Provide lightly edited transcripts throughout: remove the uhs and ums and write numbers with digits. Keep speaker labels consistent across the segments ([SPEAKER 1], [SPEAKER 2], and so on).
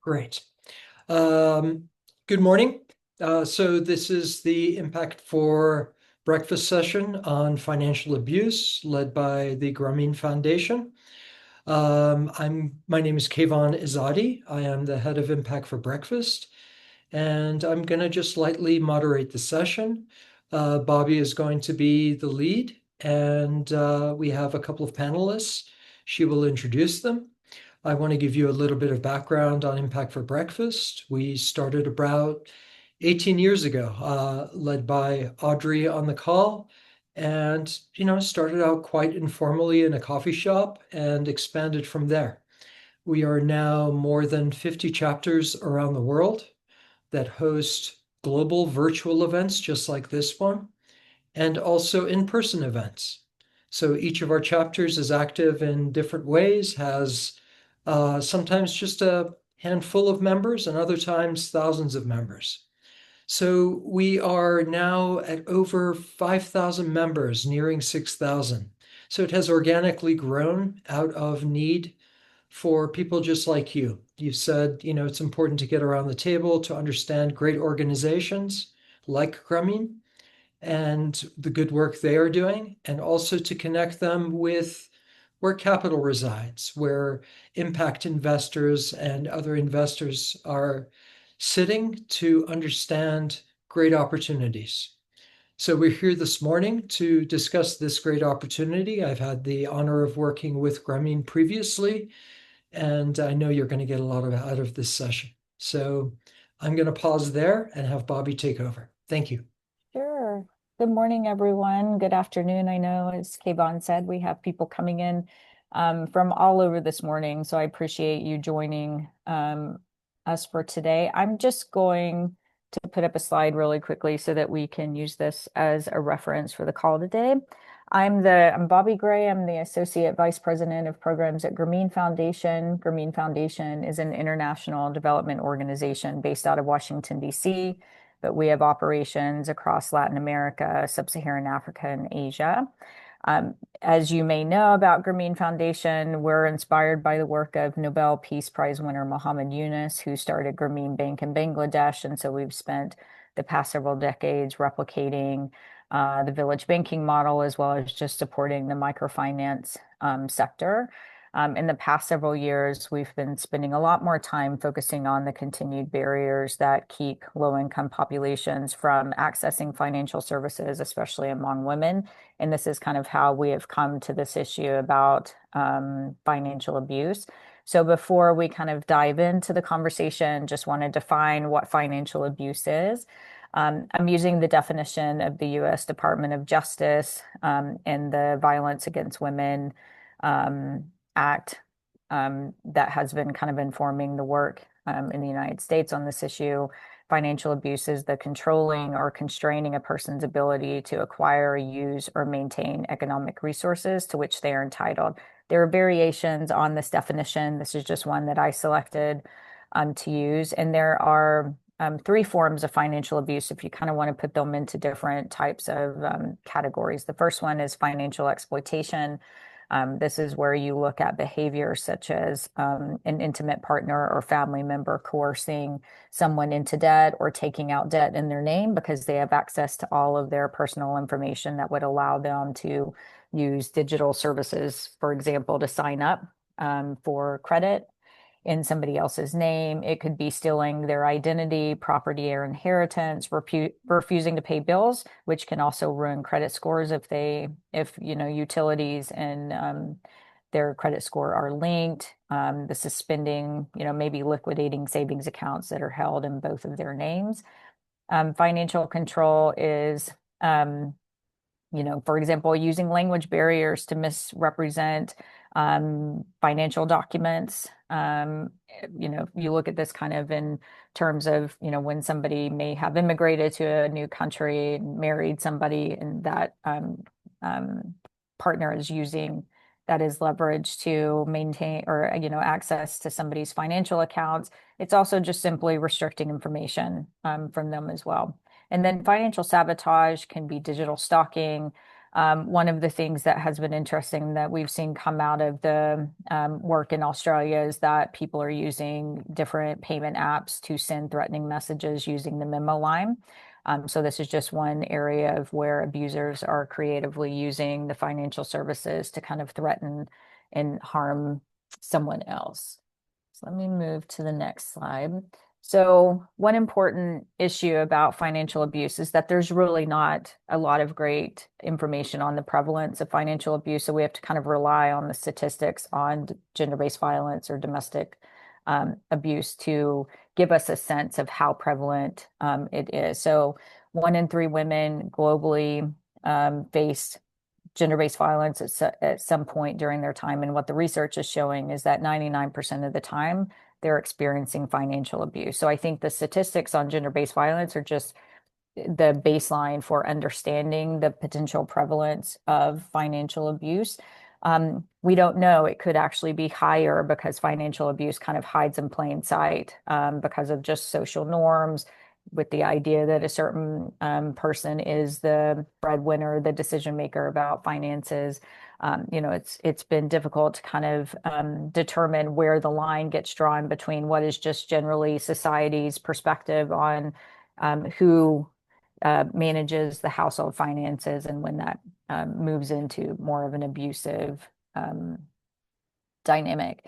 [SPEAKER 1] Great. Um, Good morning. So this is the Impact for Breakfast session on financial abuse led by the Grameen Foundation. My name is Kayvon Izadi. I am the head of Impact for Breakfast, and I'm going to just lightly moderate the session. Bobby is going to be the lead, and we have a couple of panelists. She will introduce them. I want to give you a little bit of background on Impact for Breakfast. We started about 18 years ago, led by Audrey on the call, and started out quite informally in a coffee shop and expanded from there. We are now more than 50 chapters around the world that host global virtual events just like this one, and also in-person events. So each of our chapters is active in different ways, has sometimes just a handful of members, and other times thousands of members. So we are now at over 5,000 members, nearing 6,000. So it has organically grown out of need for people just like you. You said, it's important to get around the table to understand great organizations like Grameen and the good work they are doing, and also to connect them with where capital resides, where impact investors and other investors are sitting to understand great opportunities. So we're here this morning to discuss this great opportunity. I've had the honor of working with Grameen previously, and I know you're going to get a lot out of this session. So I'm going to pause there and have Bobby take over. Thank you.
[SPEAKER 2] Sure. Good morning, everyone. Good afternoon. I know, as Kayvon said, we have people coming in from all over this morning, so I appreciate you joining us for today. I'm just going to put up a slide really quickly so that we can use this as a reference for the call today. I'm Bobby Gray. I'm the Associate Vice President of Programs at Grameen Foundation. Grameen Foundation is an international development organization based out of Washington, D.C., but we have operations across Latin America, Sub-Saharan Africa, and Asia. As you may know about Grameen Foundation, we're inspired by the work of Nobel Peace Prize winner Muhammad Yunus, who started Grameen Bank in Bangladesh. And so we've spent the past several decades replicating the village banking model, as well as just supporting the microfinance sector. In the past several years, we've been spending a lot more time focusing on the continued barriers that keep low-income populations from accessing financial services, especially among women. And this is kind of how we have come to this issue about financial abuse. So before we kind of dive into the conversation, just want to define what financial abuse is. I'm using the definition of the U.S. Department of Justice and the Violence Against Women Act that has been kind of informing the work in the United States on this issue. Financial abuse is the controlling or constraining a person's ability to acquire, use, or maintain economic resources to which they are entitled. There are variations on this definition. This is just one that I selected to use. And there are three forms of financial abuse if you kind of want to put them into different types of categories. The first one is financial exploitation. This is where you look at behavior such as an intimate partner or family member coercing someone into debt or taking out debt in their name because they have access to all of their personal information that would allow them to use digital services, for example, to sign up for credit in somebody else's name. It could be stealing their identity, property, or inheritance, refusing to pay bills, which can also ruin credit scores if utilities and their credit score are linked. The suspending, maybe liquidating savings accounts that are held in both of their names. Financial control is for example, using language barriers to misrepresent financial documents. You look at this kind of in terms of, when somebody may have immigrated to a new country, married somebody, and that partner is using that as leverage to maintain or, access to somebody's financial accounts. It's also just simply restricting information from them as well. And then financial sabotage can be digital stalking, One of the things that has been interesting that we've seen come out of the work in Australia is that people are using different payment apps to send threatening messages using the memo line. So this is just one area of where abusers are creatively using the financial services to kind of threaten and harm someone else. So let me move to the next slide. So one important issue about financial abuse is that there's really not a lot of great information on the prevalence of financial abuse. So we have to kind of rely on the statistics on gender-based violence or domestic abuse to give us a sense of how prevalent it is. So 1 in 3 women globally face gender-based violence at some point during their time. And what the research is showing is that 99% of the time they're experiencing financial abuse. So I think the statistics on gender-based violence are just the baseline for understanding the potential prevalence of financial abuse. We don't know. It could actually be higher because financial abuse kind of hides in plain sight because of just social norms, with the idea that a certain person is the breadwinner, the decision maker about finances. It's been difficult to kind of determine where the line gets drawn between what is just generally society's perspective on who manages the household finances and when that moves into more of an abusive dynamic.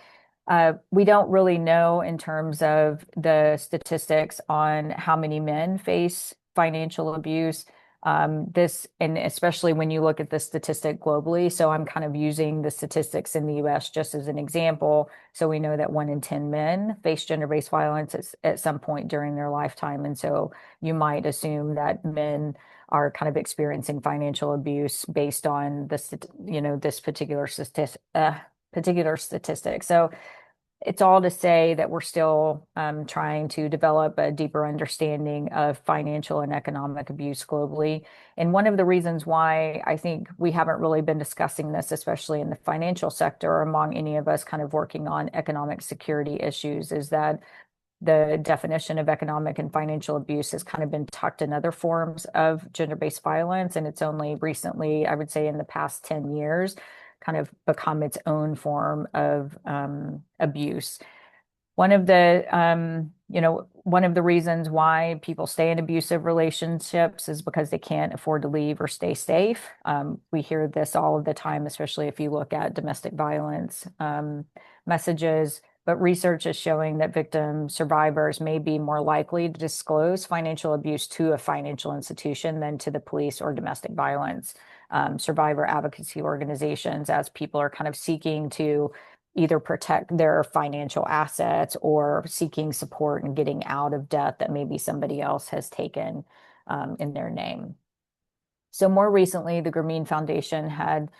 [SPEAKER 2] We don't really know in terms of the statistics on how many men face financial abuse. And especially when you look at the statistic globally. So I'm kind of using the statistics in the US just as an example. So we know that 1 in 10 men face gender-based violence at some point during their lifetime. And so you might assume that men are kind of experiencing financial abuse based on this particular statistic. So it's all to say that we're still trying to develop a deeper understanding of financial and economic abuse globally. And one of the reasons why I think we haven't really been discussing this, especially in the financial sector, or among any of us kind of working on economic security issues, is that the definition of economic and financial abuse has kind of been tucked in other forms of gender-based violence. And it's only recently, I would say in the past 10 years, kind of become its own form of abuse. One of the reasons why people stay in abusive relationships is because they can't afford to leave or stay safe. We hear this all of the time, especially if you look at domestic violence messages. But research is showing that victim survivors may be more likely to disclose financial abuse to a financial institution than to the police or domestic violence survivor advocacy organizations, as people are kind of seeking to either protect their financial assets or seeking support and getting out of debt that maybe somebody else has taken in their name. So more recently, the Grameen Foundation had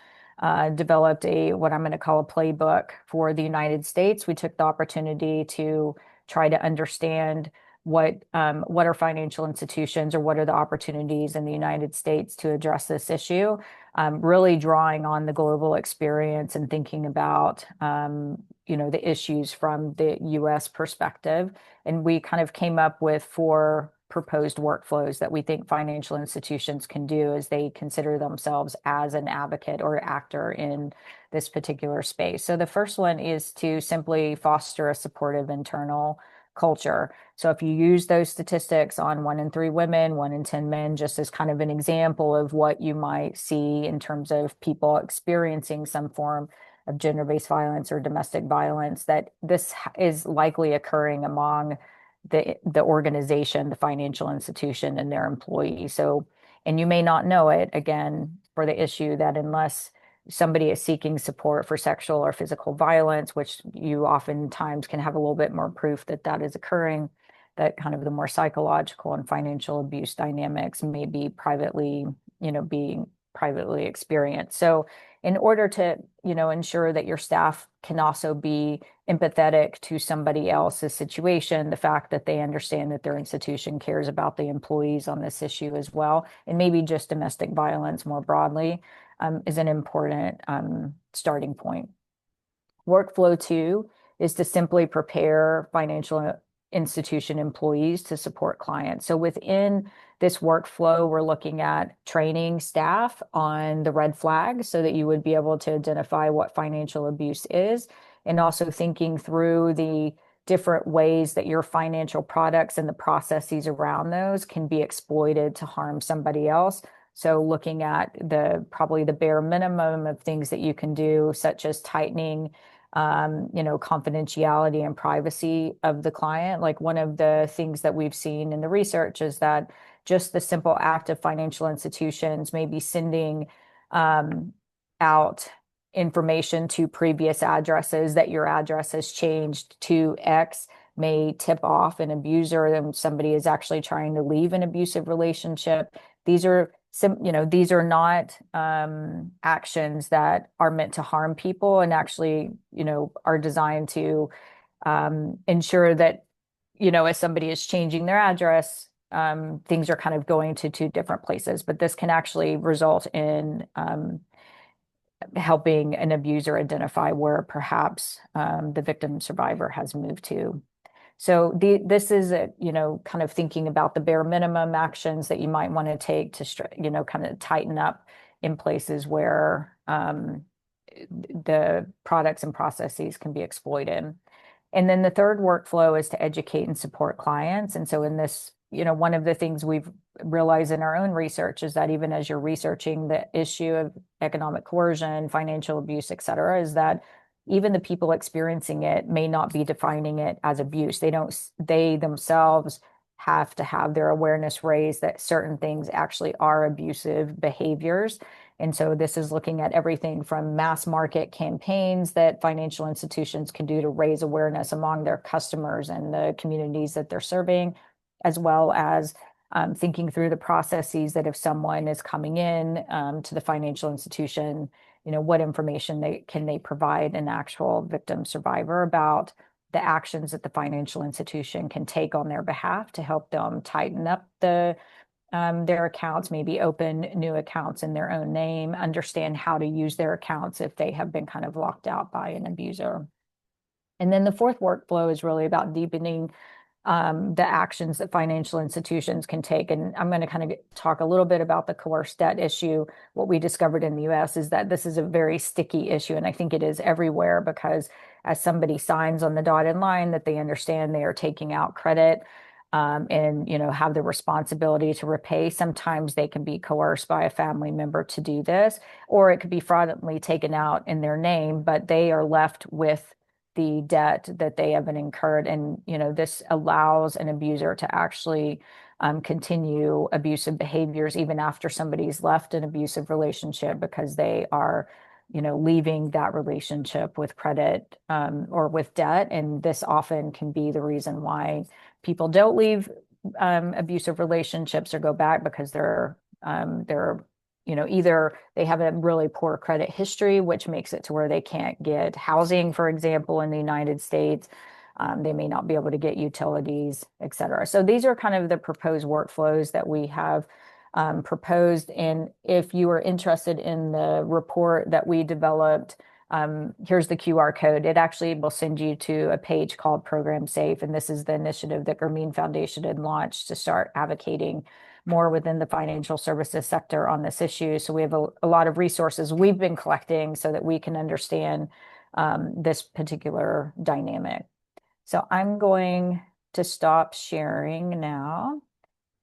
[SPEAKER 2] developed what I'm going to call a playbook for the United States. We took the opportunity to try to understand what are financial institutions, or what are the opportunities in the United States to address this issue, really drawing on the global experience and thinking about the issues from the US perspective. And we kind of came up with 4 proposed workflows that we think financial institutions can do as they consider themselves as an advocate or actor in this particular space. So the first one is to simply foster a supportive internal culture. So if you use those statistics on 1 in 3 women, 1 in 10 men, just as kind of an example of what you might see in terms of people experiencing some form of gender-based violence or domestic violence, that this is likely occurring among the organization, the financial institution, and their employees. So, and you may not know it, again, for the issue that unless somebody is seeking support for sexual or physical violence, which you oftentimes can have a little bit more proof that that is occurring, that kind of the more psychological and financial abuse dynamics may be being privately experienced. So in order to, ensure that your staff can also be empathetic to somebody else's situation, the fact that they understand that their institution cares about the employees on this issue as well, and maybe just domestic violence more broadly, is an important starting point. Workflow 2 is to simply prepare financial institution employees to support clients. So within this workflow, we're looking at training staff on the red flags so that you would be able to identify what financial abuse is, and also thinking through the different ways that your financial products and the processes around those can be exploited to harm somebody else. So looking at probably the bare minimum of things that you can do, such as tightening confidentiality and privacy of the client. Like, one of the things that we've seen in the research is that just the simple act of financial institutions maybe sending out information to previous addresses that your address has changed to X may tip off an abuser, and somebody is actually trying to leave an abusive relationship. These are these are not actions that are meant to harm people, and actually, are designed to ensure that, as somebody is changing their address, things are kind of going to two different places. But this can actually result in helping an abuser identify where perhaps the victim survivor has moved to. So this is kind of thinking about the bare minimum actions that you might want to take to kind of tighten up in places where the products and processes can be exploited. And then the third workflow is to educate and support clients. And so in this, one of the things we've realized in our own research is that even as you're researching the issue of economic coercion, financial abuse, et cetera, is that even the people experiencing it may not be defining it as abuse. They themselves have to have their awareness raised that certain things actually are abusive behaviors. And so this is looking at everything from mass market campaigns that financial institutions can do to raise awareness among their customers and the communities that they're serving, as well as thinking through the processes that if someone is coming in to the financial institution, what information can they provide an actual victim survivor about the actions that the financial institution can take on their behalf to help them tighten up their accounts, maybe open new accounts in their own name, understand how to use their accounts if they have been kind of locked out by an abuser. And then the fourth workflow is really about deepening the actions that financial institutions can take. And I'm going to kind of talk a little bit about the coerced debt issue. What we discovered in the US is that this is a very sticky issue. And I think it is everywhere, because as somebody signs on the dotted line that they understand they are taking out credit and have the responsibility to repay, sometimes they can be coerced by a family member to do this, or it could be fraudulently taken out in their name, but they are left with the debt that they haven't incurred. And, this allows an abuser to actually continue abusive behaviors even after somebody's left an abusive relationship, because they are, leaving that relationship with credit or with debt. And this often can be the reason why people don't leave abusive relationships or go back, because they're either they have a really poor credit history, which makes it to where they can't get housing, for example, in the United States. They may not be able to get utilities, et cetera. So these are kind of the proposed workflows that we have proposed. And if you are interested in the report that we developed, here's the QR code. It actually will send you to a page called Program Safe. And this is the initiative that Grameen Foundation had launched to start advocating more within the financial services sector on this issue. So we have a lot of resources we've been collecting so that we can understand this particular dynamic. So I'm going to stop sharing now.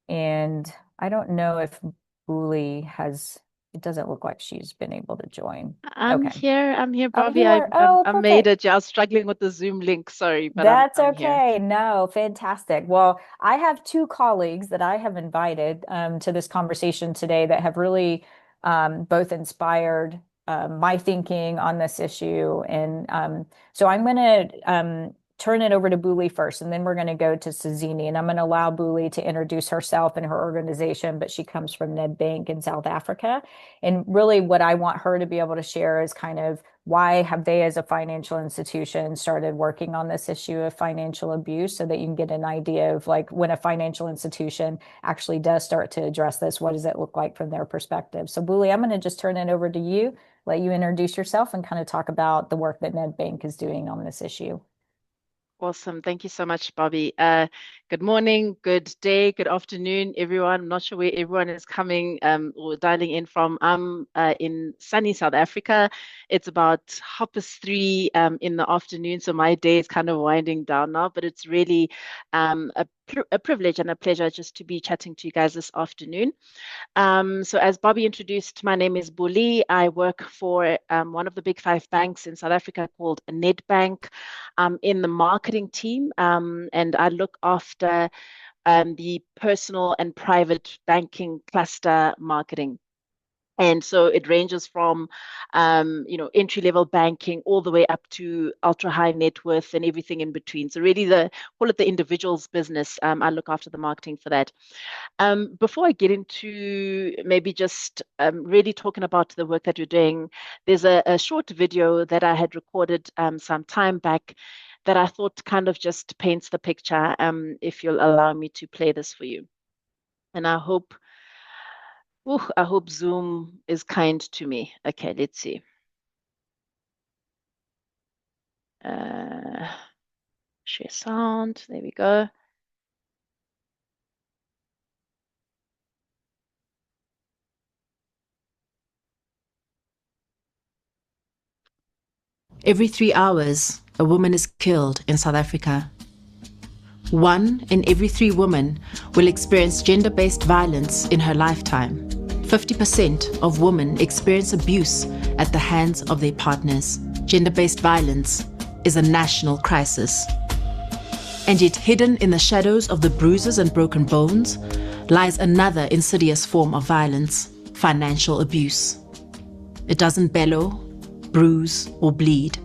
[SPEAKER 2] And I don't know if Uli it doesn't look like she's been able to join.
[SPEAKER 3] I'm
[SPEAKER 2] Okay.
[SPEAKER 3] here,
[SPEAKER 2] Oh,
[SPEAKER 3] Bobby.
[SPEAKER 2] you are? Oh,
[SPEAKER 3] I made
[SPEAKER 2] perfect.
[SPEAKER 3] it. Yeah, I was struggling with the Zoom link. Sorry, but
[SPEAKER 2] That's
[SPEAKER 3] I'm here.
[SPEAKER 2] okay. No, fantastic. Well, I have two colleagues that I have invited to this conversation today that have really both inspired my thinking on this issue. And so I'm going to turn it over to Buli first, and then we're going to go to Sazini. And I'm going to allow Buli to introduce herself and her organization, but she comes from Nedbank in South Africa. And really what I want her to be able to share is kind of why have they as a financial institution started working on this issue of financial abuse, so that you can get an idea of, like, when a financial institution actually does start to address this, what does it look like from their perspective? So Buli, I'm going to just turn it over to you, let you introduce yourself and kind of talk about the work that Nedbank is doing on this issue.
[SPEAKER 3] Awesome. Thank you so much, Bobby. Good morning, good day, good afternoon, everyone. I'm not sure where everyone is coming or dialing in from. I'm in sunny South Africa. It's about 3:30 in the afternoon, so my day is kind of winding down now, but it's really a privilege and a pleasure just to be chatting to you guys this afternoon. So as Bobby introduced, my name is Buli. I work for one of the big five banks in South Africa called Nedbank in the marketing team, and I look after the personal and private banking cluster marketing. And so it ranges from, entry-level banking all the way up to ultra-high net worth and everything in between. So really call it the individual's business. I look after the marketing for that. Before I get into maybe just really talking about the work that you're doing, there's a short video that I had recorded some time back that I thought kind of just paints the picture, if you'll allow me to play this for you. And I hope Zoom is kind to me. Okay, let's see. Share sound. There we go.
[SPEAKER 4] Every 3 hours, a woman is killed in South Africa. 1 in every 3 women will experience gender-based violence in her lifetime. 50% of women experience abuse at the hands of their partners. Gender-based violence is a national crisis. And yet hidden in the shadows of the bruises and broken bones lies another insidious form of violence: financial abuse. It doesn't bellow, bruise, or bleed,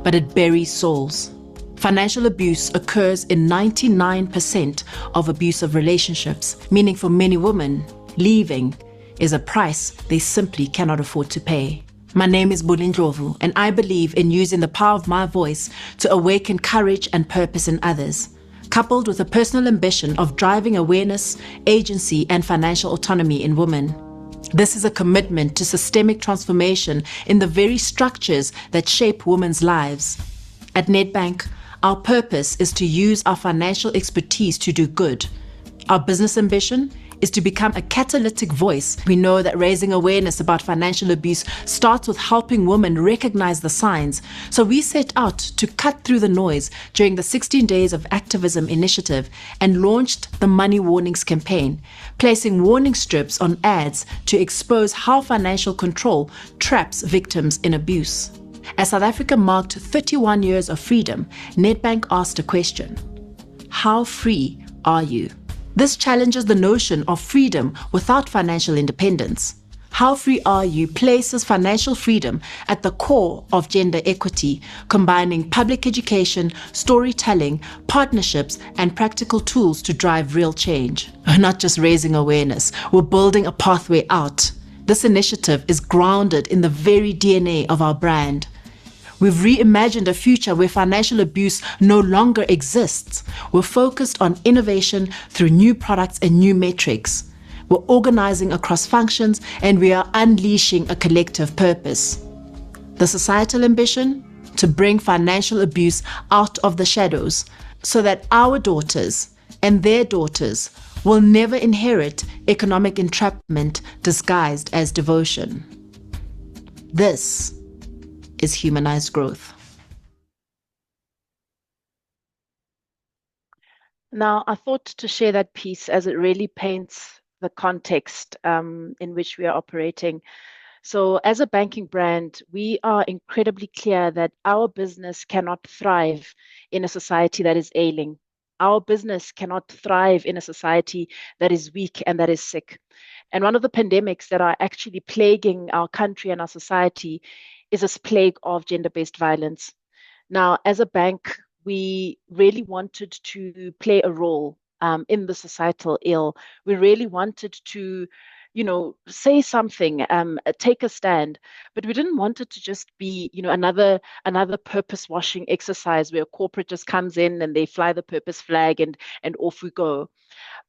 [SPEAKER 4] but it buries souls. Financial abuse occurs in 99% of abusive relationships, meaning for many women, leaving is a price they simply cannot afford to pay. My name is Buli Ndlovu, and I believe in using the power of my voice to awaken courage and purpose in others, coupled with a personal ambition of driving awareness, agency, and financial autonomy in women. This is a commitment to systemic transformation in the very structures that shape women's lives. At Nedbank, our purpose is to use our financial expertise to do good. Our business ambition is to become a catalytic voice. We know that raising awareness about financial abuse starts with helping women recognize the signs. So we set out to cut through the noise during the 16 Days of Activism initiative and launched the Money Warnings campaign, placing warning strips on ads to expose how financial control traps victims in abuse. As South Africa marked 31 years of freedom, Nedbank asked a question: how free are you? This challenges the notion of freedom without financial independence. How free are you places financial freedom at the core of gender equity, combining public education, storytelling, partnerships, and practical tools to drive real change. We're not just raising awareness, we're building a pathway out. This initiative is grounded in the very DNA of our brand. We've reimagined a future where financial abuse no longer exists. We're focused on innovation through new products and new metrics. We're organizing across functions, and we are unleashing a collective purpose. The societal ambition? To bring financial abuse out of the shadows so that our daughters and their daughters will never inherit economic entrapment disguised as devotion. This is humanized growth.
[SPEAKER 3] Now, I thought to share that piece as it really paints the context in which we are operating. So as a banking brand, we are incredibly clear that our business cannot thrive in a society that is ailing. Our business cannot thrive in a society that is weak and that is sick. And one of the pandemics that are actually plaguing our country and our society is this plague of gender-based violence. Now, as a bank, we really wanted to play a role in the societal ill. We really wanted to, say something, take a stand, but we didn't want it to just be, another purpose washing exercise where a corporate just comes in and they fly the purpose flag and off we go.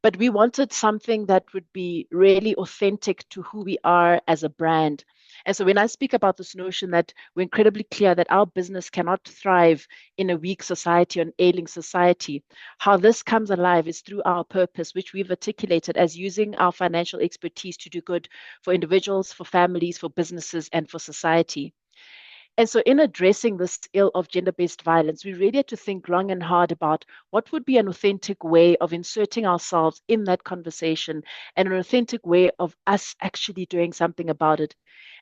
[SPEAKER 3] But we wanted something that would be really authentic to who we are as a brand. And so when I speak about this notion that we're incredibly clear that our business cannot thrive in a weak society or an ailing society, how this comes alive is through our purpose, which we've articulated as using our financial expertise to do good for individuals, for families, for businesses, and for society. And so, in addressing this ill of gender based violence, we really had to think long and hard about what would be an authentic way of inserting ourselves in that conversation and an authentic way of us actually doing something about it.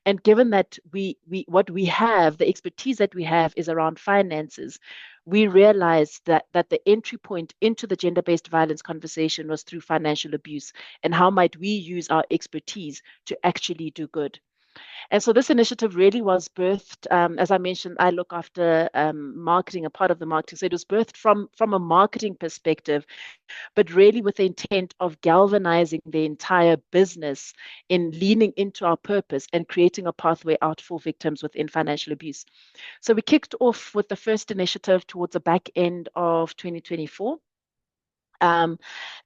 [SPEAKER 3] And given that what we have, the expertise that we have is around finances, we realized that the entry point into the gender based violence conversation was through financial abuse. And how might we use our expertise to actually do good? And so this initiative really was birthed, as I mentioned, I look after marketing, a part of the marketing. So it was birthed from a marketing perspective, but really with the intent of galvanizing the entire business in leaning into our purpose and creating a pathway out for victims within financial abuse. So we kicked off with the first initiative towards the back end of 2024.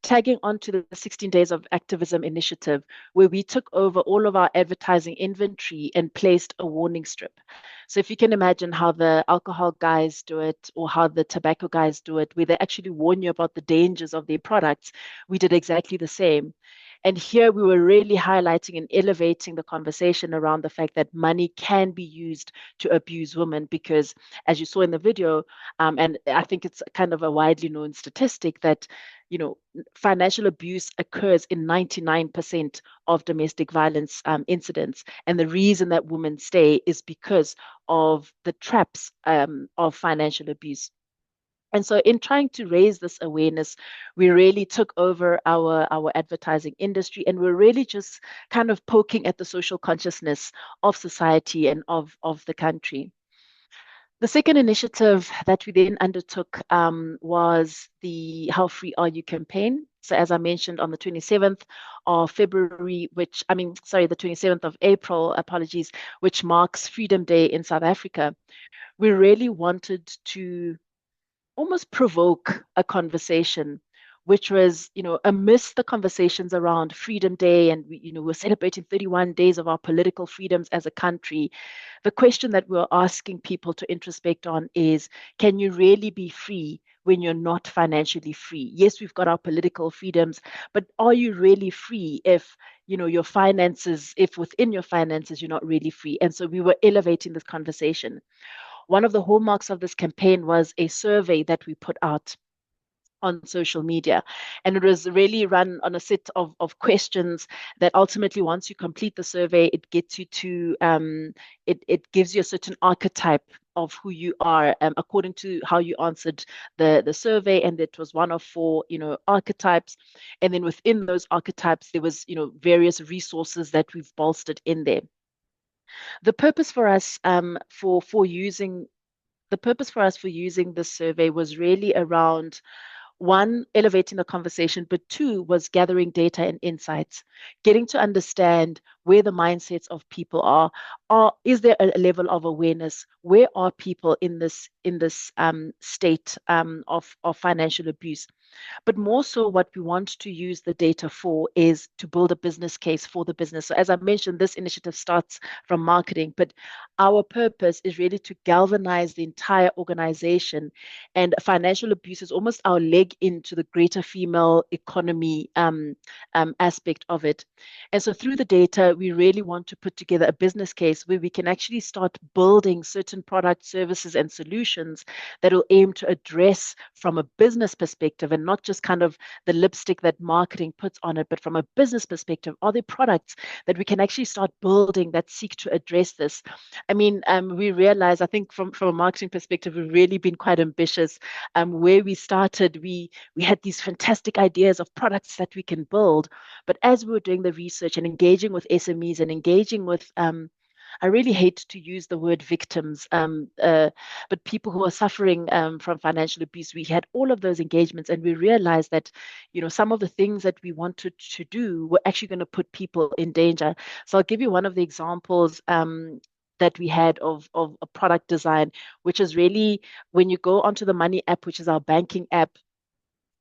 [SPEAKER 3] Tagging onto the 16 Days of Activism initiative, where we took over all of our advertising inventory and placed a warning strip. So if you can imagine how the alcohol guys do it or how the tobacco guys do it, where they actually warn you about the dangers of their products, we did exactly the same. And here we were really highlighting and elevating the conversation around the fact that money can be used to abuse women because, as you saw in the video, and I think it's kind of a widely known statistic that, financial abuse occurs in 99% of domestic violence incidents. And the reason that women stay is because of the traps of financial abuse. And so in trying to raise this awareness, we really took over our advertising industry and we're really just kind of poking at the social consciousness of society and of the country. The second initiative that we then undertook was the How Free Are You campaign. So as I mentioned on the 27th of February, the 27th of April, apologies, which marks Freedom Day in South Africa, we really wanted to almost provoke a conversation, which was, amidst the conversations around Freedom Day, and we're celebrating 31 days of our political freedoms as a country. The question that we're asking people to introspect on is, can you really be free when you're not financially free? Yes, we've got our political freedoms, but are you really free if your finances, if within your finances, you're not really free? And so we were elevating this conversation. One of the hallmarks of this campaign was a survey that we put out on social media. And it was really run on a set of questions that ultimately, once you complete the survey, it gets you to, it gives you a certain archetype of who you are according to how you answered the survey. And it was one of 4, archetypes. And then within those archetypes, there was, various resources that we've bolstered in there. The purpose for us for using this survey was really around, 1, elevating the conversation, but 2 was gathering data and insights, getting to understand where the mindsets of people are. Is there a level of awareness? Where are people in this state of financial abuse? But more so, what we want to use the data for is to build a business case for the business. So as I mentioned, this initiative starts from marketing, but our purpose is really to galvanize the entire organization. And financial abuse is almost our leg into the greater female economy aspect of it. And so through the data, we really want to put together a business case where we can actually start building certain products, services, and solutions that will aim to address from a business perspective, and not just kind of the lipstick that marketing puts on it, but from a business perspective, are there products that we can actually start building that seek to address this? I mean, we realize, I think from a marketing perspective, we've really been quite ambitious. Where we started, we had these fantastic ideas of products that we can build. But as we were doing the research and engaging with SMEs and engaging with I really hate to use the word victims, but people who are suffering from financial abuse, we had all of those engagements, and we realized that, some of the things that we wanted to do were actually going to put people in danger. So I'll give you one of the examples that we had of a product design, which is really when you go onto the Money app, which is our banking app.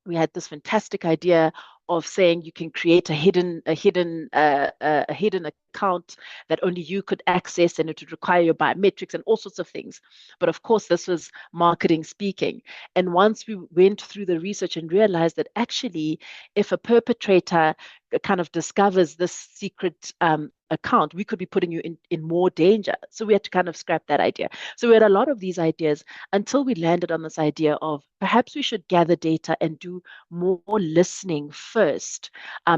[SPEAKER 3] We had this fantastic idea of saying you can create a hidden account that only you could access, and it would require your biometrics and all sorts of things. But of course, this was marketing speaking. And once we went through the research and realized that actually, if a perpetrator kind of discovers this secret account, we could be putting you in more danger. So we had to kind of scrap that idea. So we had a lot of these ideas until we landed on this idea of perhaps we should gather data and do more listening first,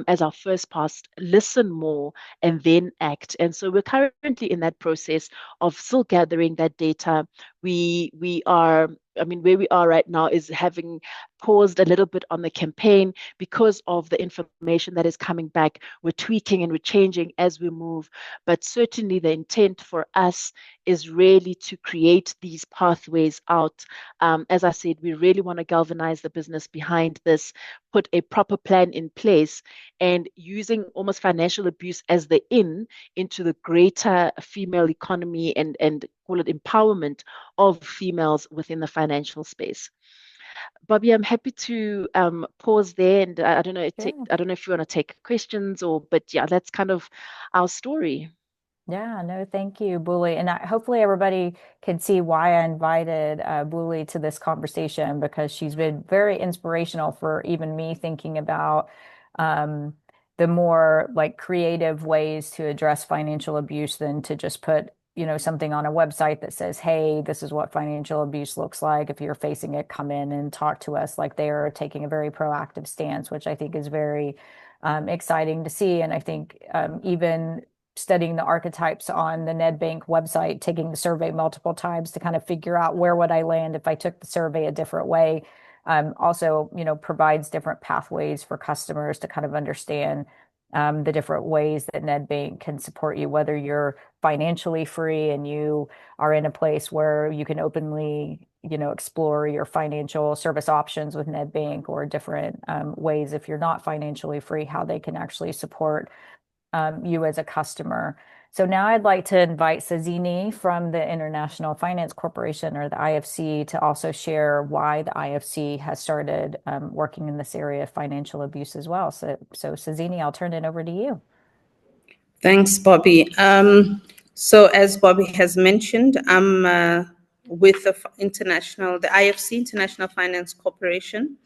[SPEAKER 3] as our first pass, listen more and then act. And so we're currently in that process of still gathering that data. We are, I mean, where we are right now is having paused a little bit on the campaign because of the information that is coming back. We're tweaking and we're changing as we move, but certainly the intent for us is really to create these pathways out. As I said, we really want to galvanize the business behind this, put a proper plan in place, and using almost financial abuse as the into the greater female economy and call it empowerment of females within the financial space. Bobby, I'm happy to pause there, and I don't know, I don't know if you want to take questions but yeah, that's kind of our story.
[SPEAKER 2] Yeah, no, thank you, Buli. And hopefully everybody can see why I invited Buli to this conversation, because she's been very inspirational for even me thinking about the more like creative ways to address financial abuse than to just put, something on a website that says, hey, this is what financial abuse looks like. If you're facing it, come in and talk to us. Like, they are taking a very proactive stance, which I think is very exciting to see. And I think even studying the archetypes on the Nedbank website, taking the survey multiple times to kind of figure out where would I land if I took the survey a different way, also, provides different pathways for customers to kind of understand the different ways that Nedbank can support you, whether you're financially free and you are in a place where you can openly, explore your financial service options with Nedbank, or different ways, if you're not financially free, how they can actually support you as a customer. So now I'd like to invite Sazini from the International Finance Corporation, or the IFC, to also share why the IFC has started working in this area of financial abuse as well. So Sazini, I'll turn it over to you.
[SPEAKER 5] Thanks, Bobby. So as Bobby has mentioned, I'm with the IFC, International Finance Corporation.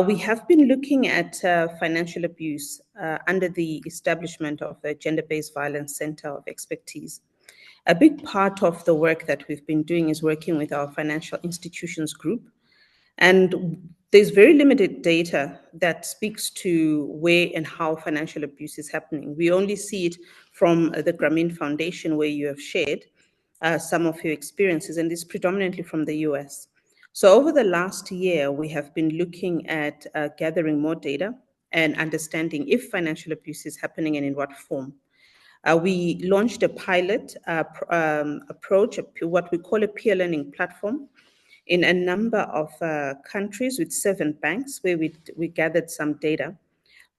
[SPEAKER 5] We have been looking at financial abuse under the establishment of the Gender-Based Violence Center of Expertise. A big part of the work that we've been doing is working with our financial institutions group. And there's very limited data that speaks to where and how financial abuse is happening. We only see it from the Grameen Foundation, where you have shared some of your experiences, and it's predominantly from the US. So over the last year, we have been looking at gathering more data and understanding if financial abuse is happening and in what form. We launched a pilot approach, what we call a peer learning platform, in a number of countries with 7 banks, where we gathered some data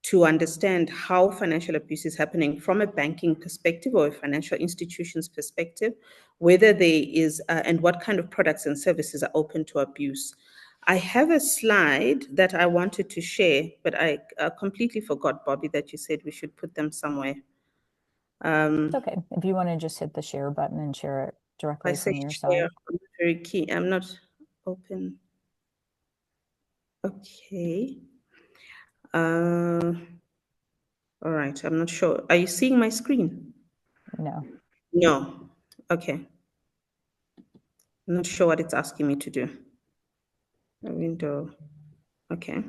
[SPEAKER 5] to understand how financial abuse is happening from a banking perspective or a financial institution's perspective, whether there is, and what kind of products and services are open to abuse. I have a slide that I wanted to share, but I completely forgot, Bobby, that you said we should put them somewhere.
[SPEAKER 2] It's okay. If you want to just hit the share button and share it directly from your side.
[SPEAKER 5] I'm very key. I'm not open. Okay. All right, I'm not sure. Are you seeing my screen?
[SPEAKER 2] No.
[SPEAKER 5] No. Okay. I'm not sure what it's asking me to do. A window. Okay.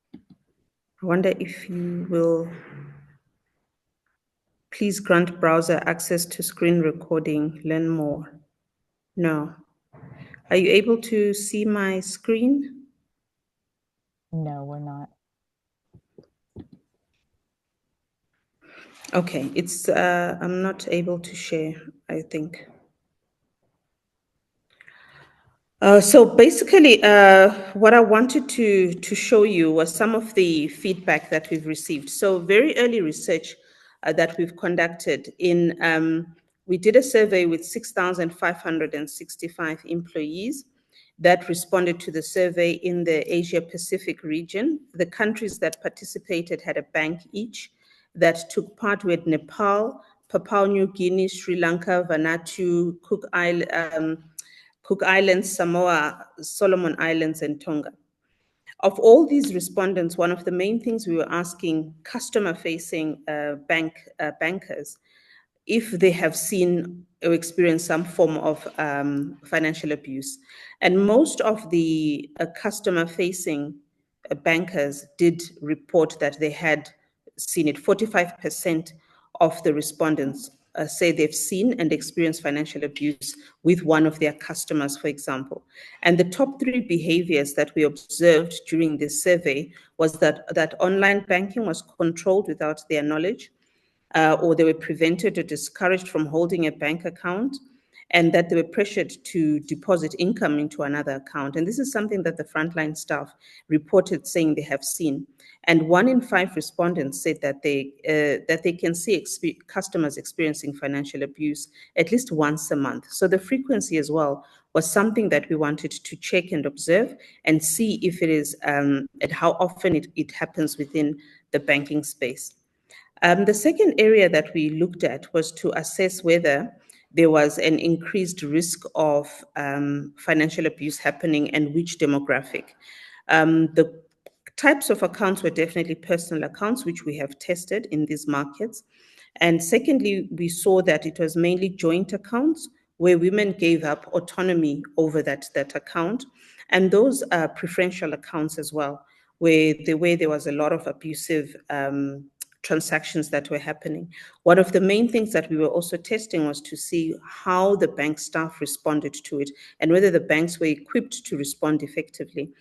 [SPEAKER 5] I wonder if you will please grant browser access to screen recording, learn more. No. Are you able to see my screen?
[SPEAKER 2] No, we're not.
[SPEAKER 5] Okay, it's I'm not able to share, I think. So basically, what I wanted to show you was some of the feedback that we've received. So very early research that we've conducted we did a survey with 6,565 employees, that responded to the survey in the Asia Pacific region. The countries that participated had a bank each. That took part with Nepal, Papua New Guinea, Sri Lanka, Vanuatu, Cook Islands, Samoa, Solomon Islands, and Tonga. Of all these respondents, one of the main things we were asking customer-facing bankers if they have seen or experienced some form of financial abuse. And most of the customer-facing bankers did report that they had seen it. 45% of the respondents say they've seen and experienced financial abuse with one of their customers, for example. And the top 3 behaviors that we observed during this survey was that online banking was controlled without their knowledge, or they were prevented or discouraged from holding a bank account, and that they were pressured to deposit income into another account. And this is something that the frontline staff reported saying they have seen. And 1 in 5 respondents said that they can see customers experiencing financial abuse at least once a month. So the frequency as well was something that we wanted to check and observe and see if it is, and how often it happens within the banking space. The second area that we looked at was to assess whether there was an increased risk of financial abuse happening and which demographic. The types of accounts were definitely personal accounts, which we have tested in these markets. And secondly, we saw that it was mainly joint accounts where women gave up autonomy over that account. And those are preferential accounts as well, where there was a lot of abusive transactions that were happening. One of the main things that we were also testing was to see how the bank staff responded to it and whether the banks were equipped to respond effectively.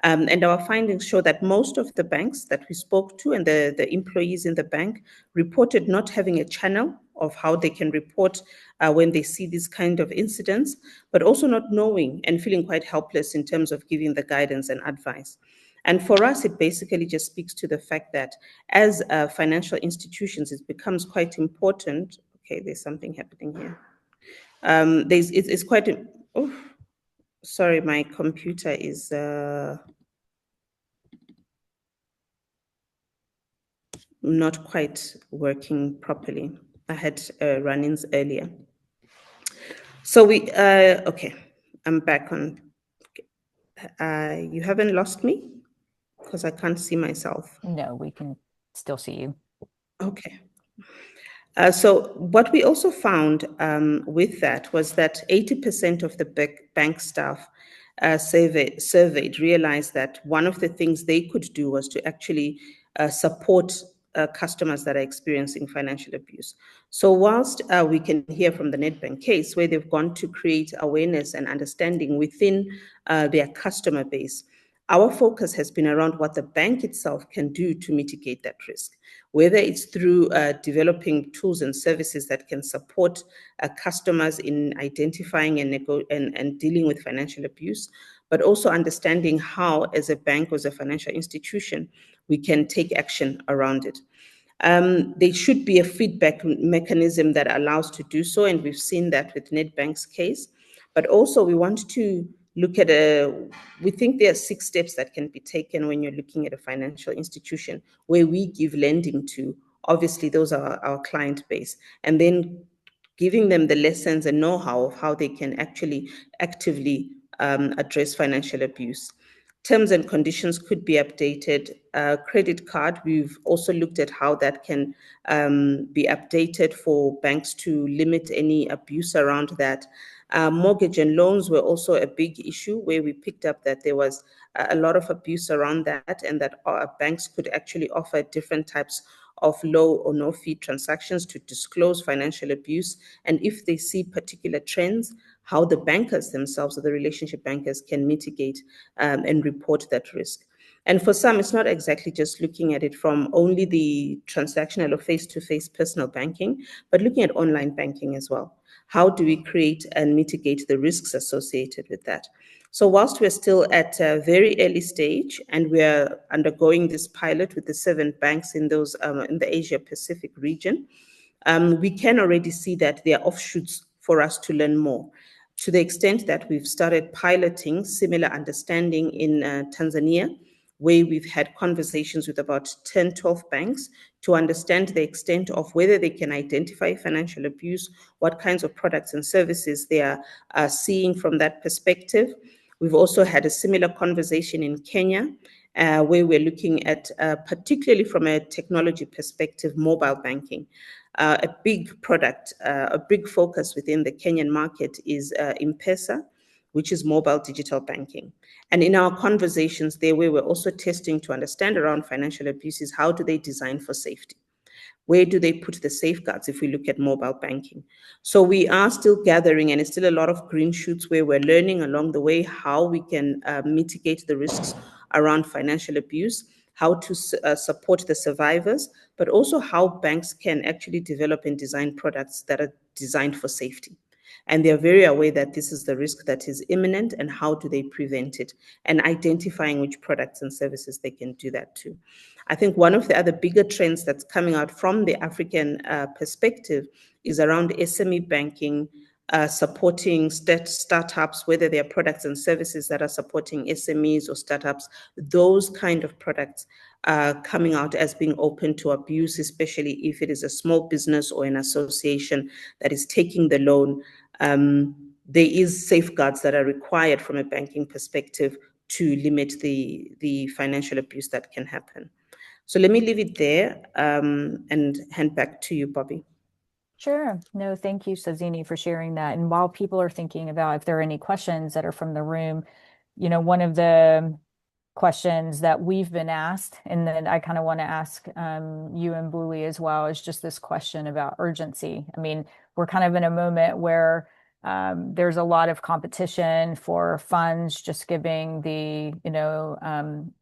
[SPEAKER 5] And our findings show that most of the banks that we spoke to and the employees in the bank reported not having a channel of how they can report when they see these kind of incidents, but also not knowing and feeling quite helpless in terms of giving the guidance and advice. And for us, it basically just speaks to the fact that as financial institutions, it becomes quite important. Okay, there's something happening here. It's quite, oh, sorry, my computer is not quite working properly. I had run-ins earlier. So okay, I'm back on. You haven't lost me? Because I can't see myself.
[SPEAKER 2] No, we can still see you.
[SPEAKER 5] Okay. So what we also found with that was that 80% of the bank staff surveyed realized that one of the things they could do was to actually support customers that are experiencing financial abuse. So whilst we can hear from the Nedbank case where they've gone to create awareness and understanding within their customer base, our focus has been around what the bank itself can do to mitigate that risk, whether it's through developing tools and services that can support customers in identifying and dealing with financial abuse, but also understanding how, as a bank or as a financial institution, we can take action around it. There should be a feedback mechanism that allows to do so, and we've seen that with Nedbank's case. But also we want to look at we think there are 6 steps that can be taken when you're looking at a financial institution where we give lending to. Obviously, those are our client base. And then giving them the lessons and know-how of how they can actually actively address financial abuse. Terms and conditions could be updated. Credit card, we've also looked at how that can be updated for banks to limit any abuse around that. Mortgage and loans were also a big issue where we picked up that there was a lot of abuse around that, and that banks could actually offer different types of low or no fee transactions to disclose financial abuse. And if they see particular trends, how the bankers themselves or the relationship bankers can mitigate and report that risk. And for some, it's not exactly just looking at it from only the transactional or face-to-face personal banking, but looking at online banking as well. How do we create and mitigate the risks associated with that? So whilst we're still at a very early stage and we're undergoing this pilot with the 7 banks in those in the Asia Pacific region, we can already see that there are offshoots for us to learn more, to the extent that we've started piloting similar understanding in Tanzania, where we've had conversations with about 10, 12 banks to understand the extent of whether they can identify financial abuse, what kinds of products and services they are seeing from that perspective. We've also had a similar conversation in Kenya, where we're looking at, particularly from a technology perspective, mobile banking. A big product, a big focus within the Kenyan market is M-Pesa, which is mobile digital banking. And in our conversations there, we were also testing to understand around financial abuses, how do they design for safety? Where do they put the safeguards if we look at mobile banking? So we are still gathering, and it's still a lot of green shoots where we're learning along the way how we can mitigate the risks around financial abuse, how to support the survivors, but also how banks can actually develop and design products that are designed for safety. And they're very aware that this is the risk that is imminent, and how do they prevent it, and identifying which products and services they can do that to. I think one of the other bigger trends that's coming out from the African perspective is around SME banking, supporting startups, whether they are products and services that are supporting SMEs or startups. Those kind of products are coming out as being open to abuse, especially if it is a small business or an association that is taking the loan. There is safeguards that are required from a banking perspective to limit the financial abuse that can happen. So let me leave it there and hand back to you, Bobby.
[SPEAKER 2] Sure. No, thank you, Sazini, for sharing that. And while people are thinking about if there are any questions that are from the room, you know, one of the questions that we've been asked, and then I kind of want to ask you and Buli as well, is just this question about urgency. I mean, we're kind of in a moment where there's a lot of competition for funds, just giving the, you know,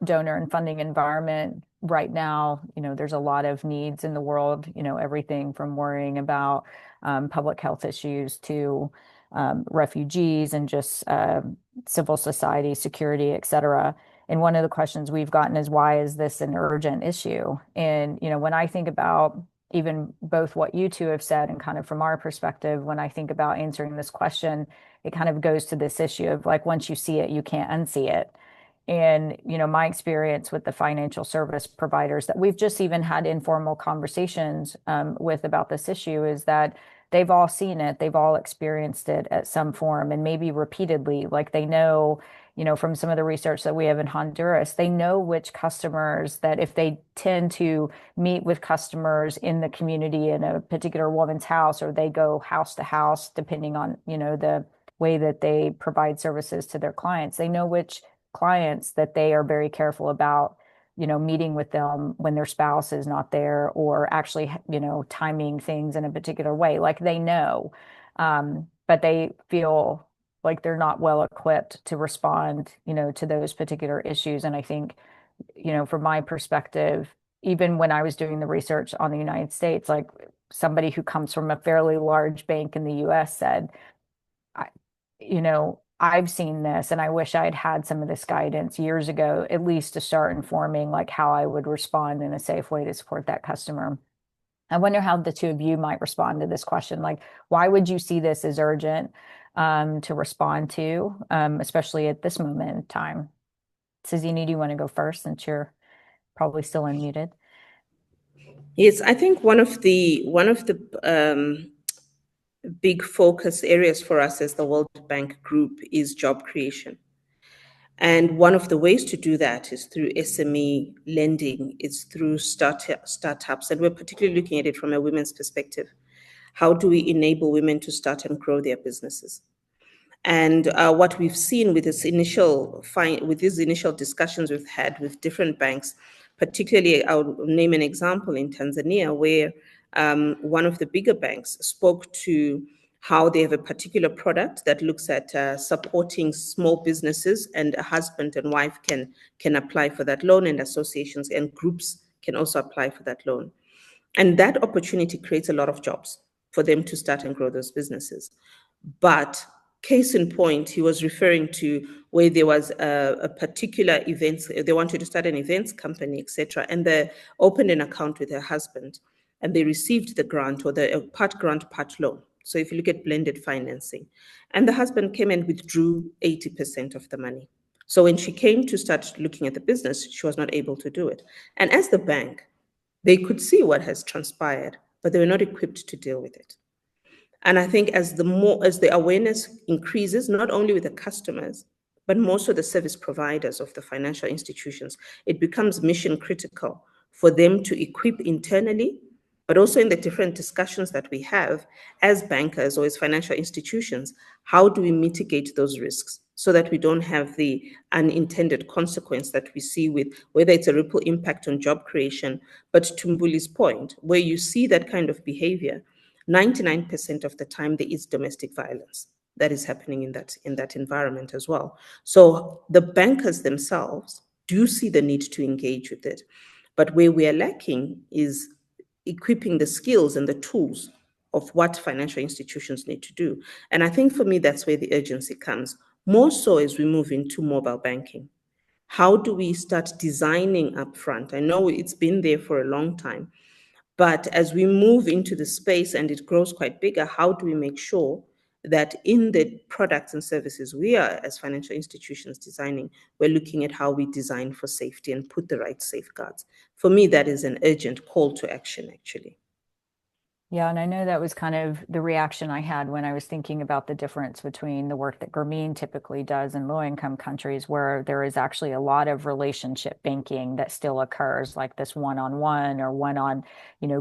[SPEAKER 2] donor and funding environment right now. You know, there's a lot of needs in the world, you know, everything from worrying about public health issues to refugees and just civil society, security, et cetera. And one of the questions we've gotten is, why is this an urgent issue? And, you know, when I think about even both what you two have said and kind of from our perspective, when I think about answering this question, it kind of goes to this issue of like, once you see it, you can't unsee it. And, you know, my experience with the financial service providers that we've just even had informal conversations with about this issue is that they've all seen it, they've all experienced it at some form, and maybe repeatedly. Like, they know, you know, from some of the research that we have in Honduras, they know which customers, that if they tend to meet with customers in the community in a particular woman's house, or they go house to house, depending on, you know, the way that they provide services to their clients, they know which clients that they are very careful about, you know, meeting with them when their spouse is not there, or actually, you know, timing things in a particular way. Like, they know, but they feel like they're not well equipped to respond, you know, to those particular issues. And I think, you know, from my perspective, even when I was doing the research on the United States, like, somebody who comes from a fairly large bank in the US said, you know, I've seen this, and I wish I'd had some of this guidance years ago, at least to start informing like how I would respond in a safe way to support that customer. I wonder how the two of you might respond to this question. Like, why would you see this as urgent to respond to, especially at this moment in time? Sazini, do you want to go first, since you're probably still unmuted?
[SPEAKER 5] Yes, I think one of the big focus areas for us as the World Bank Group is job creation. And one of the ways to do that is through SME lending, it's through startups. And we're particularly looking at it from a women's perspective. How do we enable women to start and grow their businesses? And what we've seen with these initial discussions we've had with different banks, particularly I'll name an example in Tanzania, where one of the bigger banks spoke to how they have a particular product that looks at supporting small businesses, and a husband and wife can apply for that loan, and associations and groups can also apply for that loan. And that opportunity creates a lot of jobs for them to start and grow those businesses. But case in point, he was referring to where there was a particular event, they wanted to start an events company, etc., and they opened an account with her husband, and they received the grant, or the part grant, part loan. So if you look at blended financing, and the husband came and withdrew 80% of the money. So when she came to start looking at the business, she was not able to do it. And as the bank, they could see what has transpired, but they were not equipped to deal with it. And I think as the awareness increases, not only with the customers, but more so the service providers of the financial institutions, it becomes mission critical for them to equip internally, but also in the different discussions that we have as bankers or as financial institutions, how do we mitigate those risks so that we don't have the unintended consequence that we see with whether it's a ripple impact on job creation, but to Mbuli's point, where you see that kind of behavior, 99% of the time there is domestic violence that is happening in that environment as well. So the bankers themselves do see the need to engage with it. But where we are lacking is equipping the skills and the tools of what financial institutions need to do. And I think for me, that's where the urgency comes, more so as we move into mobile banking. How do we start designing upfront? I know it's been there for a long time, but as we move into the space and it grows quite bigger, how do we make sure that in the products and services we are as financial institutions designing, we're looking at how we design for safety and put the right safeguards? For me, that is an urgent call to action, actually.
[SPEAKER 2] Yeah, and I know that was kind of the reaction I had when I was thinking about the difference between the work that Grameen typically does in low-income countries, where there is actually a lot of relationship banking that still occurs, like this one-on-one or one-on,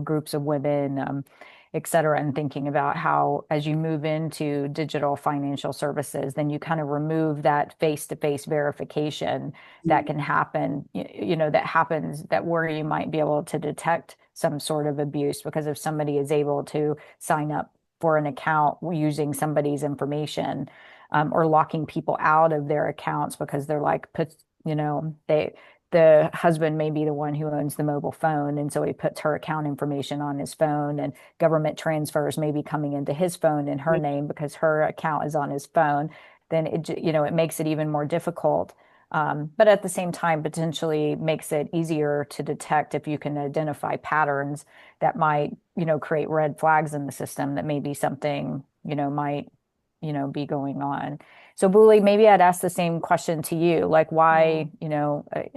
[SPEAKER 2] groups of women, et cetera, and thinking about how as you move into digital financial services, then you kind of remove that face-to-face verification that can happen, that happens, that where you might be able to detect some sort of abuse, because if somebody is able to sign up for an account using somebody's information, or locking people out of their accounts because they're like, the husband may be the one who owns the mobile phone, and so he puts her account information on his phone, and government transfers may be coming into his phone in her name because her account is on his phone. Then it makes it even more difficult. But at the same time, potentially makes it easier to detect if you can identify patterns that might, create red flags in the system that maybe something, might, be going on. So Buli, maybe I'd ask the same question to you, like why,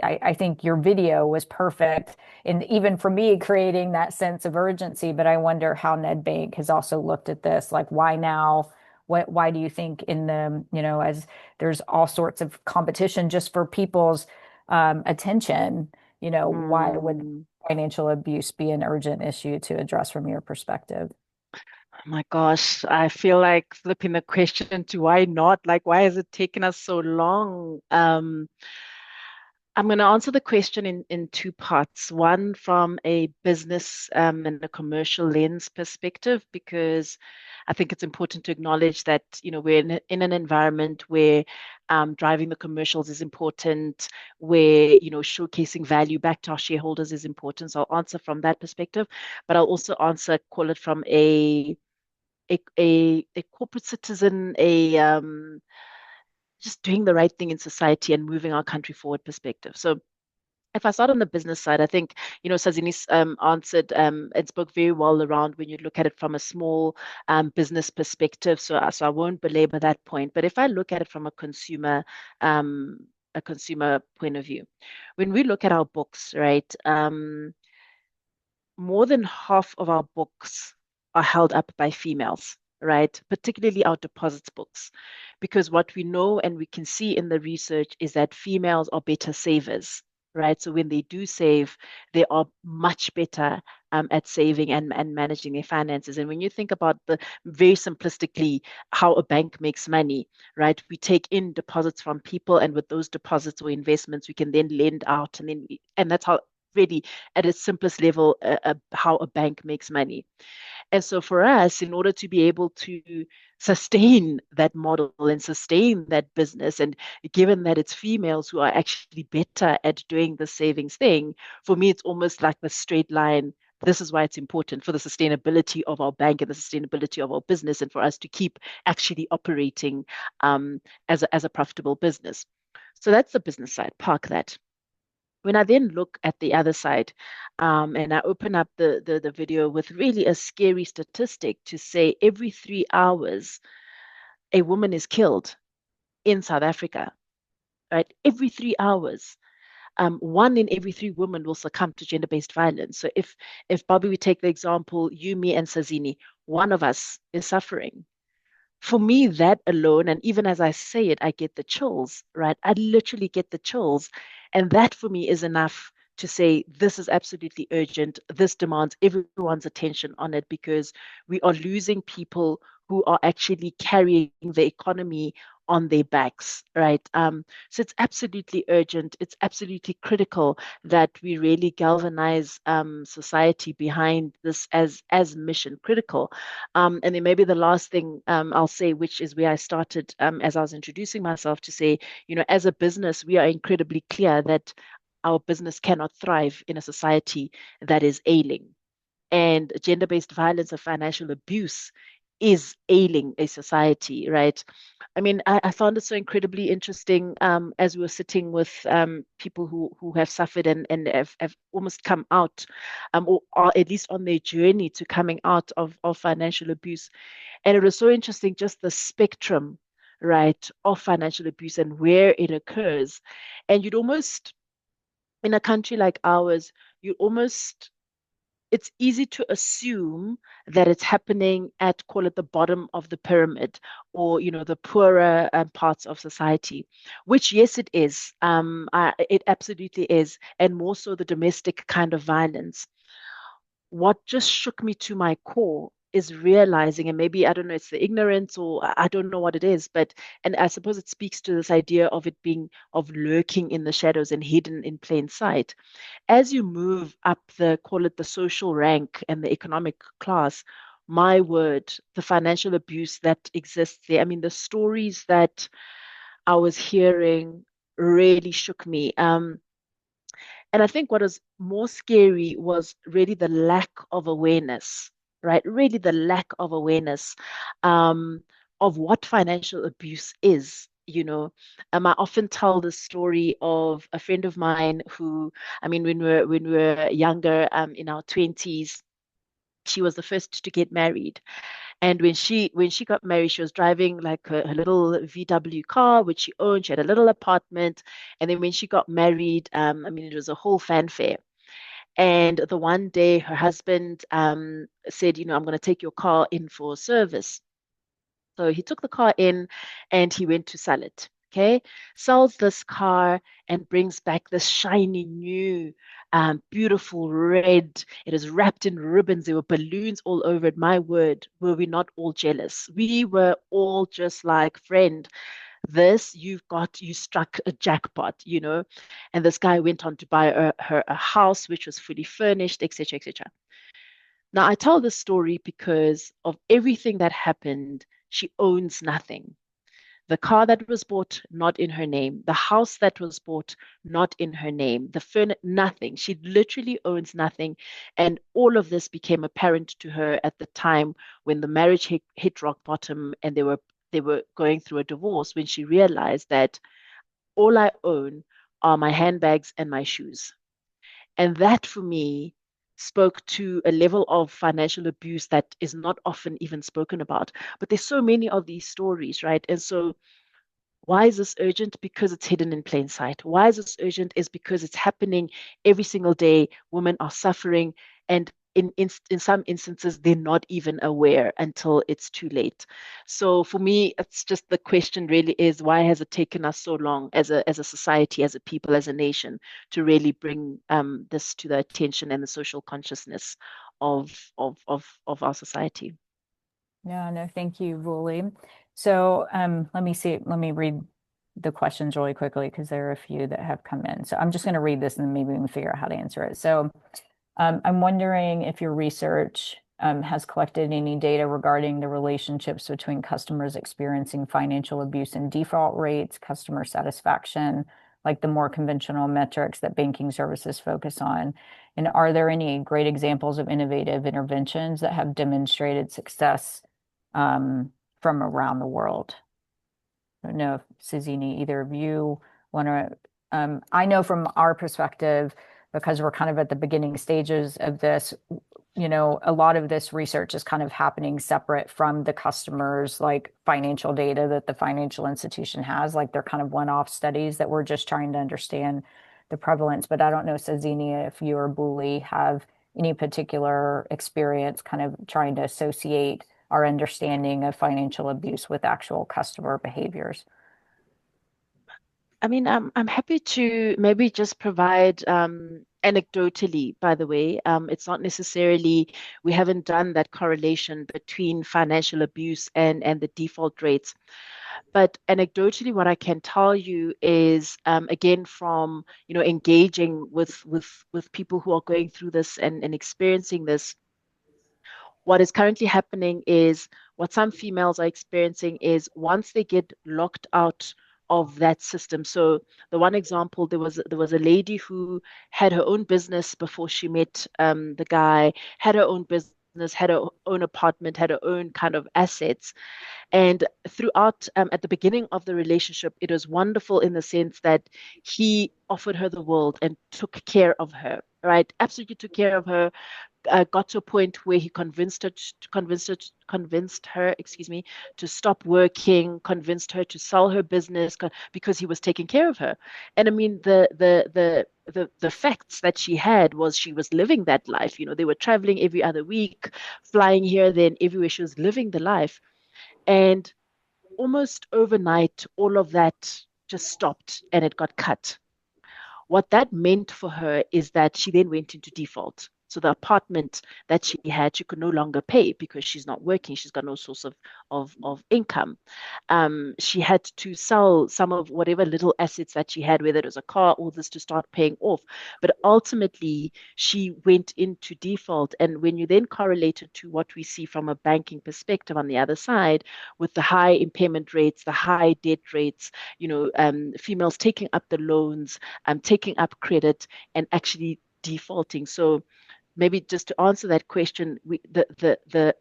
[SPEAKER 2] I think your video was perfect in even for me creating that sense of urgency, but I wonder how Nedbank has also looked at this, like why now? Why do you think in the, as there's all sorts of competition just for people's attention, why would financial abuse be an urgent issue to address from your perspective?
[SPEAKER 3] Oh my gosh, I feel like flipping the question to why not? Like, why has it taken us so long? I'm going to answer the question in two parts. One from a business and a commercial lens perspective, because I think it's important to acknowledge that we're in an environment where driving the commercials is important, where showcasing value back to our shareholders is important. So I'll answer from that perspective, but I'll also answer, call it from a corporate citizen, just doing the right thing in society and moving our country forward perspective. So if I start on the business side, I think, Sazini answered and spoke very well around when you look at it from a small business perspective. So I won't belabor that point. But if I look at it from a consumer point of view, when we look at our books, right, more than half of our books are held up by females, right? Particularly our deposits books, because what we know and we can see in the research is that females are better savers, right? So when they do save, they are much better at saving and managing their finances. And when you think about the very simplistically how a bank makes money, right? We take in deposits from people, and with those deposits or investments, we can then lend out, and that's how really at its simplest level how a bank makes money. And so for us, in order to be able to sustain that model and sustain that business, and given that it's females who are actually better at doing the savings thing, for me, it's almost like the straight line. This is why it's important for the sustainability of our bank and the sustainability of our business, and for us to keep actually operating as a profitable business. So that's the business side. Park that. when I then look at the other side, and I open up the video with really a scary statistic to say every 3 hours, a woman is killed in South Africa, right? Every 3 hours. One in every three women will succumb to gender-based violence. So if Bobby, we take the example, you, me, and Sazini, one of us is suffering. For me, that alone, and even as I say it, I get the chills, right? I literally get the chills. And that for me is enough to say this is absolutely urgent. This demands everyone's attention on it because we are losing people who are actually carrying the economy on their backs, right? So it's absolutely urgent. It's absolutely critical that we really galvanize society behind this as mission critical. And then maybe the last thing I'll say, which is where I started as I was introducing myself, to say, as a business, we are incredibly clear that our business cannot thrive in a society that is ailing. And gender-based violence and financial abuse is ailing a society, right? I mean, I found it so incredibly interesting as we were sitting with people who have suffered and have almost come out, or are at least on their journey to coming out of financial abuse. And it was so interesting, just the spectrum, right, of financial abuse and where it occurs. And you'd almost, in a country like ours, you almost it's easy to assume that it's happening at, call it, the bottom of the pyramid, or the poorer parts of society, which, yes, it is. It absolutely is, and more so the domestic kind of violence. What just shook me to my core is realizing, and maybe I don't know, it's the ignorance, or I don't know what it is, but and I suppose it speaks to this idea of it being of lurking in the shadows and hidden in plain sight. As you move up the, call it, the social rank and the economic class, my word, the financial abuse that exists there. I mean, the stories that I was hearing really shook me. And I think what was more scary was really the lack of awareness, right? Really the lack of awareness of what financial abuse is. I often tell the story of a friend of mine who, I mean, when we were younger, in our 20s, she was the first to get married. And when she got married, she was driving like her little VW car, which she owned. She had a little apartment. And then when she got married, I mean, it was a whole fanfare. And the one day her husband said, I'm going to take your car in for service. So he took the car in and he went to sell it. Okay, sells this car and brings back this shiny new, beautiful red. It is wrapped in ribbons. There were balloons all over it. My word, were we not all jealous? We were all just like, friend, you struck a jackpot. And this guy went on to buy her a house which was fully furnished, etc., etc. Now, I tell this story because of everything that happened. She owns nothing. The car that was bought, not in her name. The house that was bought, not in her name. The furniture, nothing. She literally owns nothing. And all of this became apparent to her at the time when the marriage hit rock bottom and they were going through a divorce, when she realized that all I own are my handbags and my shoes. And that for me spoke to a level of financial abuse that is not often even spoken about. But there's so many of these stories, right? And so why is this urgent? Because it's hidden in plain sight. Why is this urgent? Is because it's happening every single day. Women are suffering, and in some instances, they're not even aware until it's too late. So for me, it's just, the question really is, why has it taken us so long as a society, as a people, as a nation, to really bring this to the attention and the social consciousness of our society?
[SPEAKER 2] Yeah, no, thank you, Vuli. So let me read the questions really quickly because there are a few that have come in. So I'm just going to read this and then maybe we can figure out how to answer it. So I'm wondering if your research has collected any data regarding the relationships between customers experiencing financial abuse and default rates, customer satisfaction, like the more conventional metrics that banking services focus on. And are there any great examples of innovative interventions that have demonstrated success from around the world? I don't know if Sazini, either of you want to I know from our perspective, because we're kind of at the beginning stages of this, you know, a lot of this research is kind of happening separate from the customers, like financial data that the financial institution has. Like they're kind of one-off studies that we're just trying to understand the prevalence. But I don't know, Sazini, if you or Buli have any particular experience kind of trying to associate our understanding of financial abuse with actual customer behaviors.
[SPEAKER 3] I mean, I'm happy to maybe just provide anecdotally, by the way. It's not necessarily, we haven't done that correlation between financial abuse and the default rates. But anecdotally, what I can tell you is, again, from, you know, engaging with people who are going through this and experiencing this, what is currently happening is what some females are experiencing is once they get locked out of that system. So the one example, there was a lady who had her own business before she met the guy, had her own business, had her own apartment, had her own kind of assets. And throughout, at the beginning of the relationship, it was wonderful in the sense that he offered her the world and took care of her, right? Absolutely took care of her. Got to a point where he convinced her, excuse me, to stop working, convinced her to sell her business because he was taking care of her. And I mean, the facts that she had was she was living that life. You know, they were traveling every other week, flying here, then everywhere. She was living the life. And almost overnight, all of that just stopped and it got cut. What that meant for her is that she then went into default. So the apartment that she had, she could no longer pay because she's not working. She's got no source of income. She had to sell some of whatever little assets that she had, whether it was a car or this, to start paying off. But ultimately, she went into default. And when you then correlate it to what we see from a banking perspective on the other side, with the high impairment rates, the high debt rates, you know, females taking up the loans, taking up credit and actually defaulting. So maybe just to answer that question,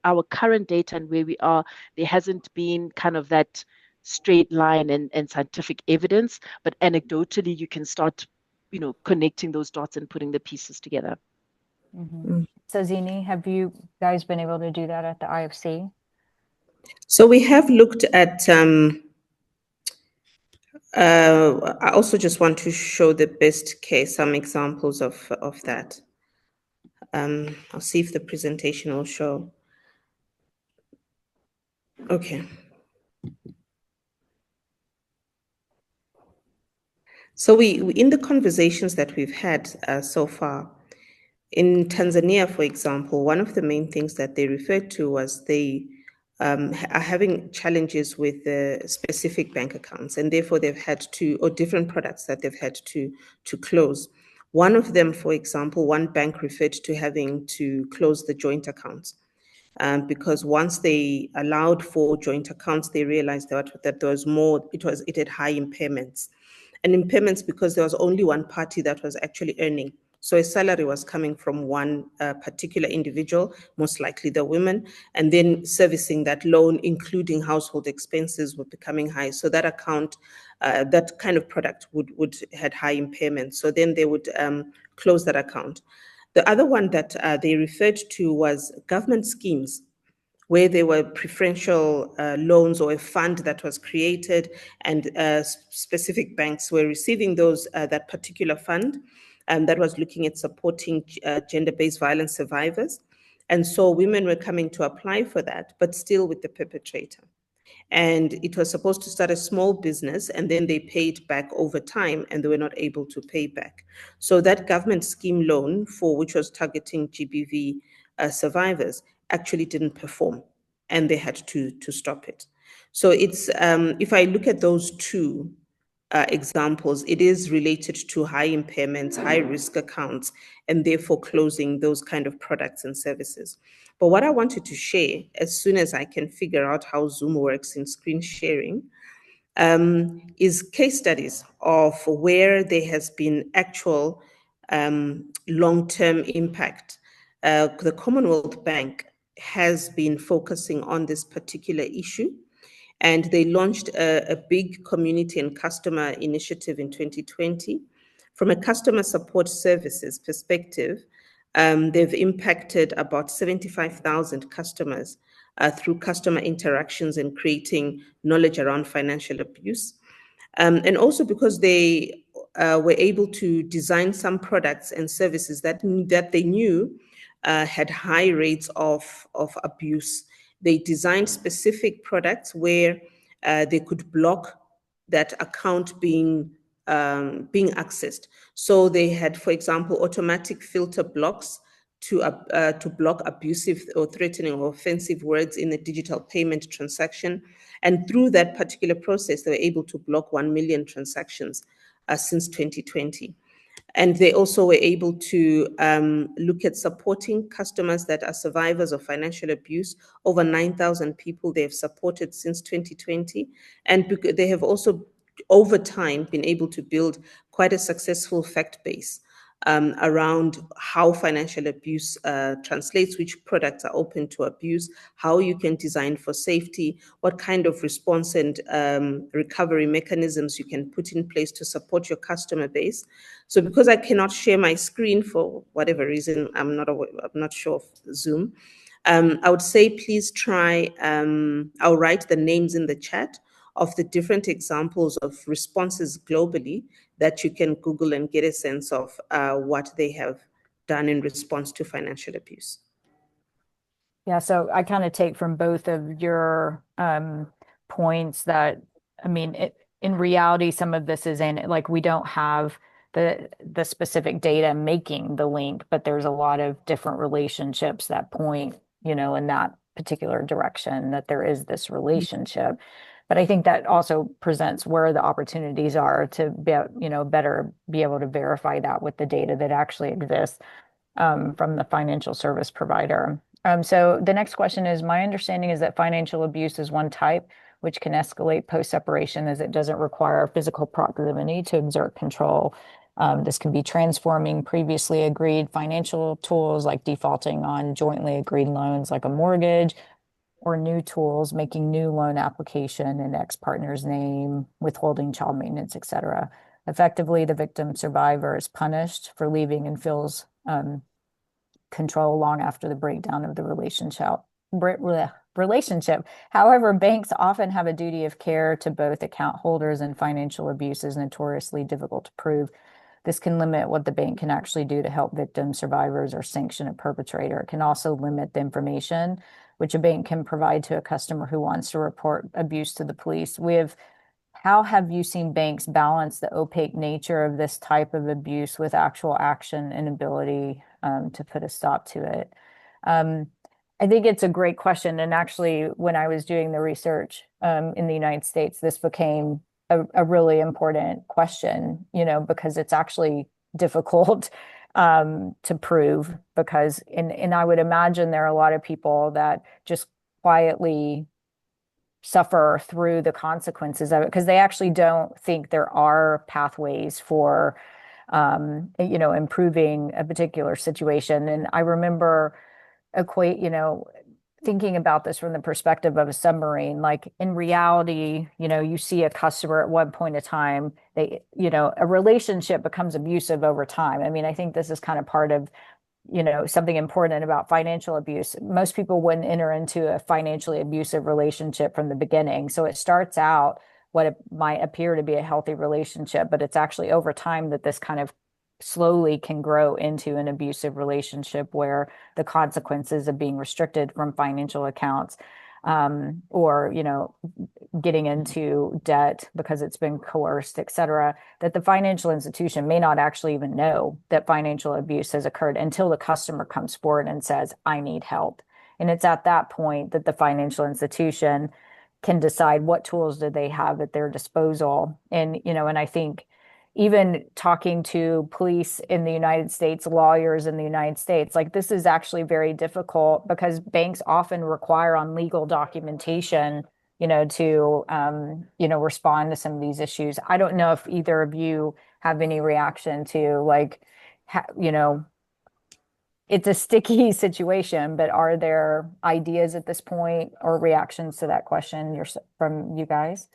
[SPEAKER 3] our current data and where we are, there hasn't been kind of that straight line and scientific evidence, but anecdotally you can start, you know, connecting those dots and putting the pieces together.
[SPEAKER 2] So Zini, have you guys been able to do that at the IFC?
[SPEAKER 5] So we have looked at, I also just want to show the best case, some examples of that. I'll see if the presentation will show. Okay. So we in the conversations that we've had so far, in Tanzania, for example, one of the main things that they referred to was they are having challenges with the specific bank accounts, and therefore they've had to, or different products that they've had to close. One of them, for example, one bank referred to having to close the joint accounts. Because once they allowed for joint accounts, they realized that there was more, it had high impairments. And impairments because there was only one party that was actually earning. So a salary was coming from one particular individual, most likely the women, and then servicing that loan, including household expenses, were becoming high. So that account, that kind of product would had high impairments. So then they would close that account. The other one that they referred to was government schemes, where there were preferential loans or a fund that was created, and specific banks were receiving those that particular fund, and that was looking at supporting gender-based violence survivors. And so women were coming to apply for that, but still with the perpetrator. And it was supposed to start a small business, and then they paid back over time, and they were not able to pay back. So that government scheme loan, for which was targeting GBV survivors, actually didn't perform, and they had to stop it. So it's if I look at those two examples, it is related to high impairments, high risk accounts, and therefore closing those kind of products and services. But what I wanted to share, as soon as I can figure out how Zoom works in screen sharing, is case studies of where there has been actual long-term impact. The Commonwealth Bank has been focusing on this particular issue. and they launched a big community and customer initiative in 2020. From a customer support services perspective, they've impacted about 75,000 customers through customer interactions and creating knowledge around financial abuse. And also because they were able to design some products and services that they knew had high rates of abuse. They designed specific products where they could block that account being accessed. So they had, for example, automatic filter blocks to block abusive or threatening or offensive words in a digital payment transaction. And through that particular process, they were able to block 1 million transactions since 2020. And they also were able to look at supporting customers that are survivors of financial abuse. Over 9,000 people they have supported since 2020. And they have also, over time, been able to build quite a successful fact base around how financial abuse translates, which products are open to abuse, how you can design for safety, what kind of response and recovery mechanisms you can put in place to support your customer base. So because I cannot share my screen for whatever reason, I'm not sure of Zoom, I would say please try, I'll write the names in the chat of the different examples of responses globally that you can Google and get a sense of what they have done in response to financial abuse.
[SPEAKER 2] Yeah, so I kind of take from both of your points that, I mean, in reality, some of this is like we don't have the specific data making the link, but there's a lot of different relationships that point, in that particular direction, that there is this relationship. But I think that also presents where the opportunities are to be, better be able to verify that with the data that actually exists from the financial service provider. So the next question is, my understanding is that financial abuse is one type, which can escalate post-separation as it doesn't require physical proximity to exert control. This can be transforming previously agreed financial tools like defaulting on jointly agreed loans like a mortgage, or new tools, making new loan application in ex-partner's name, withholding child maintenance, etc. Effectively, the victim survivor is punished for leaving and feels control long after the breakdown of the relationship. However, banks often have a duty of care to both account holders, and financial abuse is notoriously difficult to prove. This can limit what the bank can actually do to help victim survivors or sanction a perpetrator. It can also limit the information which a bank can provide to a customer who wants to report abuse to the police. How have you seen banks balance the opaque nature of this type of abuse with actual action and ability to put a stop to it? I think it's a great question. And actually, when I was doing the research in the United States, this became a really important question, because it's actually difficult to prove, because, and I would imagine there are a lot of people that just quietly suffer through the consequences of it because they actually don't think there are pathways for improving a particular situation. And I remember thinking about this from the perspective of a submarine. Like in reality, you see a customer at one point in time, a relationship becomes abusive over time. I mean, I think this is kind of part of, something important about financial abuse. Most people wouldn't enter into a financially abusive relationship from the beginning. So it starts out what it might appear to be a healthy relationship, but it's actually over time that this kind of slowly can grow into an abusive relationship where the consequences of being restricted from financial accounts or getting into debt because it's been coerced, et cetera, that the financial institution may not actually even know that financial abuse has occurred until the customer comes forward and says, I need help. And it's at that point that the financial institution can decide what tools do they have at their disposal. And I think even talking to police in the United States, lawyers in the United States, like this is actually very difficult because banks often require on legal documentation, to, respond to some of these issues. I don't know if either of you have any reaction to it's a sticky situation, but are there ideas at this point or reactions to that question from you guys?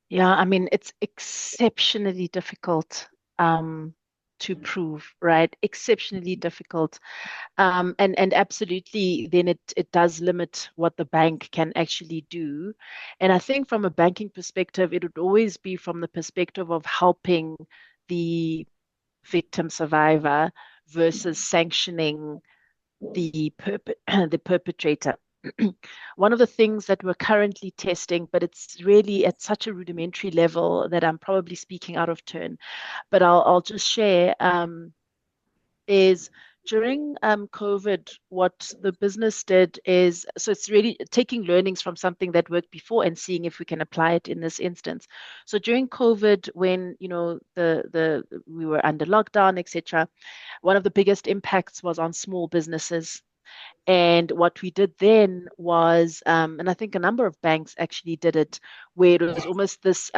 [SPEAKER 3] Yeah, I mean, it's exceptionally difficult to prove, right? Exceptionally difficult. And absolutely, then it does limit what the bank can actually do. And I think from a banking perspective, it would always be from the perspective of helping the victim survivor versus sanctioning the perpetrator. One of the things that we're currently testing, but it's really at such a rudimentary level that I'm probably speaking out of turn, but I'll just share is during COVID, what the business did is, so it's really taking learnings from something that worked before and seeing if we can apply it in this instance. So during COVID, when the we were under lockdown, etc., one of the biggest impacts was on small businesses. And what we did then was, and I think a number of banks actually did it, where it was almost this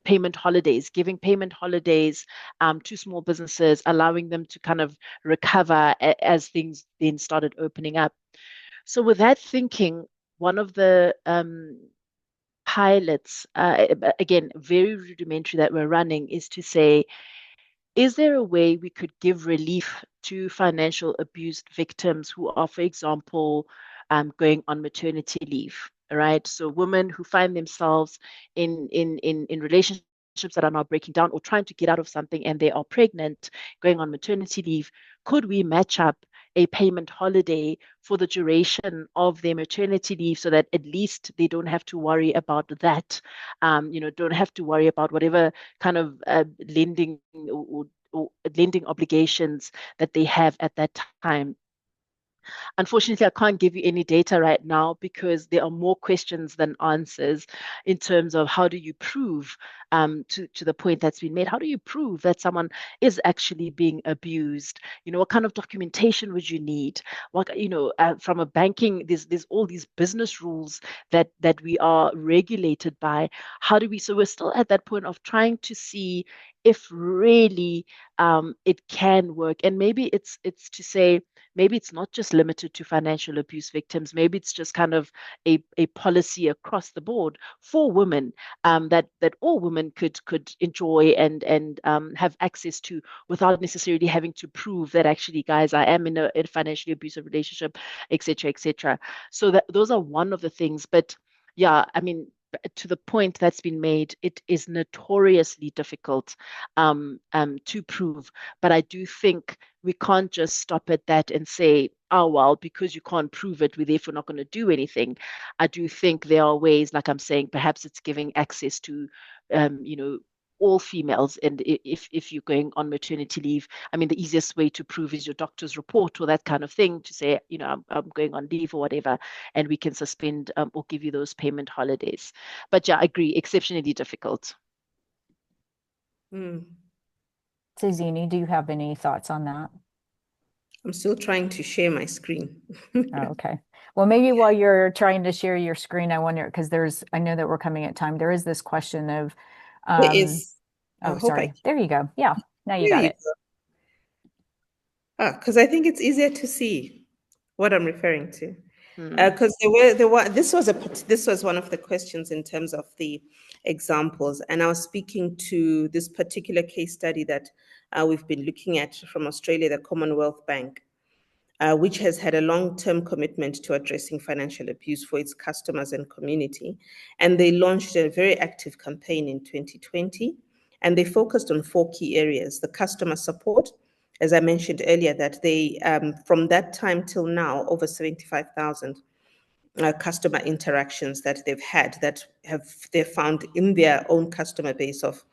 [SPEAKER 3] payment holidays, giving payment holidays to small businesses, allowing them to kind of recover as things then started opening up. So with that thinking, one of the pilots, again, very rudimentary that we're running, is to say, is there a way we could give relief to financial abuse victims who are, for example, going on maternity leave, right? So women who find themselves in relationships that are now breaking down or trying to get out of something and they are pregnant, going on maternity leave, could we match up a payment holiday for the duration of their maternity leave so that at least they don't have to worry about that, don't have to worry about whatever kind of lending or lending obligations that they have at that time. Unfortunately, I can't give you any data right now because there are more questions than answers in terms of how do you prove, to the point that's been made, how do you prove that someone is actually being abused? What kind of documentation would you need? From a banking, there's all these business rules that we are regulated by. So we're still at that point of trying to see if really it can work. And maybe it's to say, maybe it's not just limited to financial abuse victims. Maybe it's just kind of a policy across the board for women, that all women could enjoy and have access to without necessarily having to prove that actually, guys, I am in a financially abusive relationship, etc., etc. So those are one of the things. But yeah, I mean, to the point that's been made, it is notoriously difficult to prove. But I do think we can't just stop at that and say, oh, well, because you can't prove it, we're therefore not going to do anything. I do think there are ways, like I'm saying, perhaps it's giving access to, all females. And if you're going on maternity leave, I mean, the easiest way to prove is your doctor's report or that kind of thing to say, I'm going on leave or whatever, and we can suspend or give you those payment holidays. But yeah, I agree, exceptionally difficult.
[SPEAKER 2] So Zini, do you have any thoughts on that?
[SPEAKER 5] I'm still trying to share my screen.
[SPEAKER 2] Okay. Well, maybe while you're trying to share your screen, I wonder, because I know that we're coming at time. There is this question of,
[SPEAKER 5] There is.
[SPEAKER 2] oh, sorry. There you go. Yeah. Now you got it.
[SPEAKER 5] Because I think it's easier to see what I'm referring to.
[SPEAKER 3] Mm.
[SPEAKER 5] Because this was one of the questions in terms of the examples, and I was speaking to this particular case study that we've been looking at from Australia, the Commonwealth Bank, which has had a long-term commitment to addressing financial abuse for its customers and community, and they launched a very active campaign in 2020, and they focused on 4 key areas: the customer support. As I mentioned earlier, that they, from that time till now, over 75,000 customer interactions that they've had that they've found in their own customer base of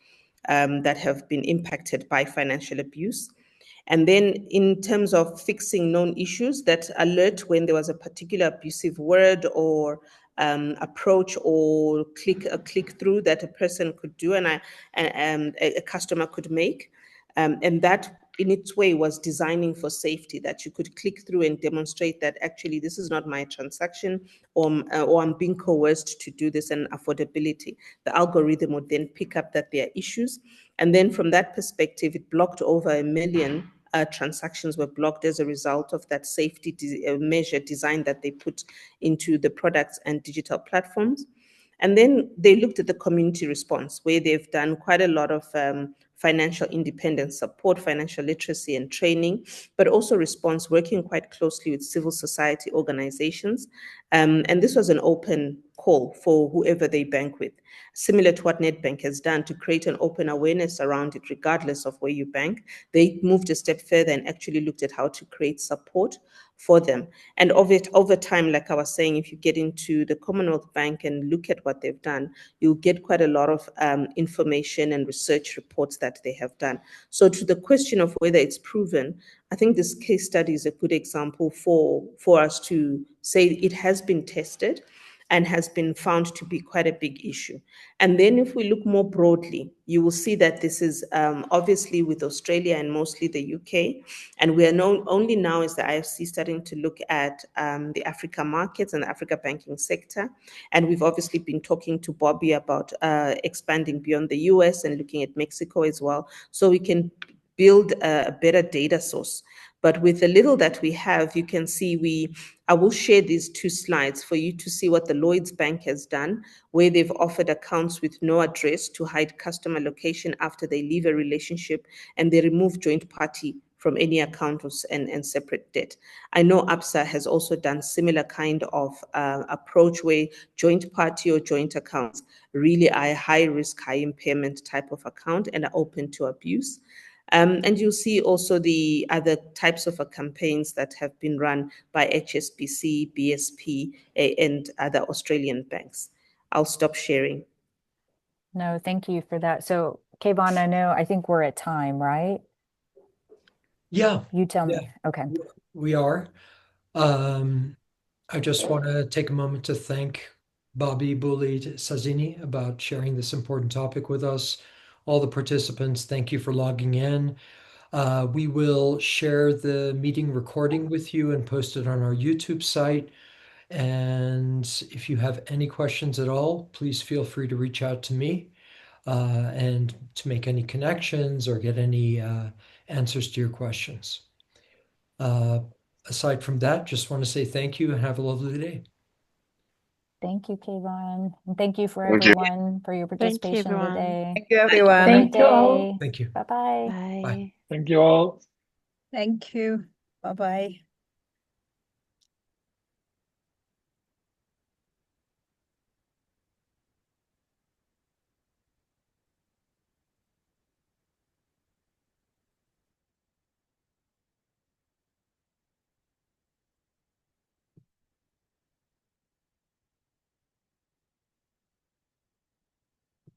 [SPEAKER 5] that have been impacted by financial abuse. And then in terms of fixing known issues, that alert when there was a particular abusive word or approach or click through that a person could do and a customer could make. And that in its way was designing for safety, that you could click through and demonstrate that actually this is not my transaction, or I'm being coerced to do this, and affordability. The algorithm would then pick up that there are issues. And then from that perspective, it blocked over 1 million transactions were blocked as a result of that safety measure design that they put into the products and digital platforms. And then they looked at the community response, where they've done quite a lot of financial independence support, financial literacy and training, but also response, working quite closely with civil society organizations. And this was an open call for whoever they bank with, similar to what Nedbank has done to create an open awareness around it, regardless of where you bank. They moved a step further and actually looked at how to create support for them. And over time, like I was saying, if you get into the Commonwealth Bank and look at what they've done, you'll get quite a lot of information and research reports that they have done. So to the question of whether it's proven, I think this case study is a good example for us to say it has been tested and has been found to be quite a big issue. And then if we look more broadly, you will see that this is obviously with Australia and mostly the UK, and we are only now as the IFC starting to look at the Africa markets and the Africa banking sector. And we've obviously been talking to Bobby about expanding beyond the US and looking at Mexico as well, so we can build a better data source. But with the little that we have, you can see I will share these 2 slides for you to see what the Lloyds Bank has done, where they've offered accounts with no address to hide customer location after they leave a relationship, and they remove joint party from any account and separate debt. I know ABSA has also done similar kind of approach, where joint party or joint accounts really are a high risk, high impairment type of account and are open to abuse. And you'll see also the other types of campaigns that have been run by HSBC, BSP, and other Australian banks. I'll stop sharing.
[SPEAKER 2] No, thank you for that. So, Kayvon, I think we're at time, right?
[SPEAKER 1] Yeah,
[SPEAKER 2] You tell me.
[SPEAKER 1] Yeah.
[SPEAKER 2] Okay.
[SPEAKER 1] we are. I just want to take a moment to thank Bobby Boulid Sazini about sharing this important topic with us. All the participants, thank you for logging in. We will share the meeting recording with you and post it on our YouTube site. And if you have any questions at all, please feel free to reach out to me and to make any connections or get any answers to your questions. Aside from that, just want to say thank you and have a lovely day.
[SPEAKER 2] Thank you, Kayvon. And thank you for
[SPEAKER 6] Thank you.
[SPEAKER 2] everyone for your participation
[SPEAKER 3] everyone.
[SPEAKER 2] today.
[SPEAKER 7] Thank you,
[SPEAKER 2] Have a
[SPEAKER 7] everyone.
[SPEAKER 2] great
[SPEAKER 8] Thank you all.
[SPEAKER 2] day.
[SPEAKER 1] Thank you.
[SPEAKER 2] Bye-bye.
[SPEAKER 3] Bye.
[SPEAKER 8] Thank you all.
[SPEAKER 7] Thank you. Bye-bye.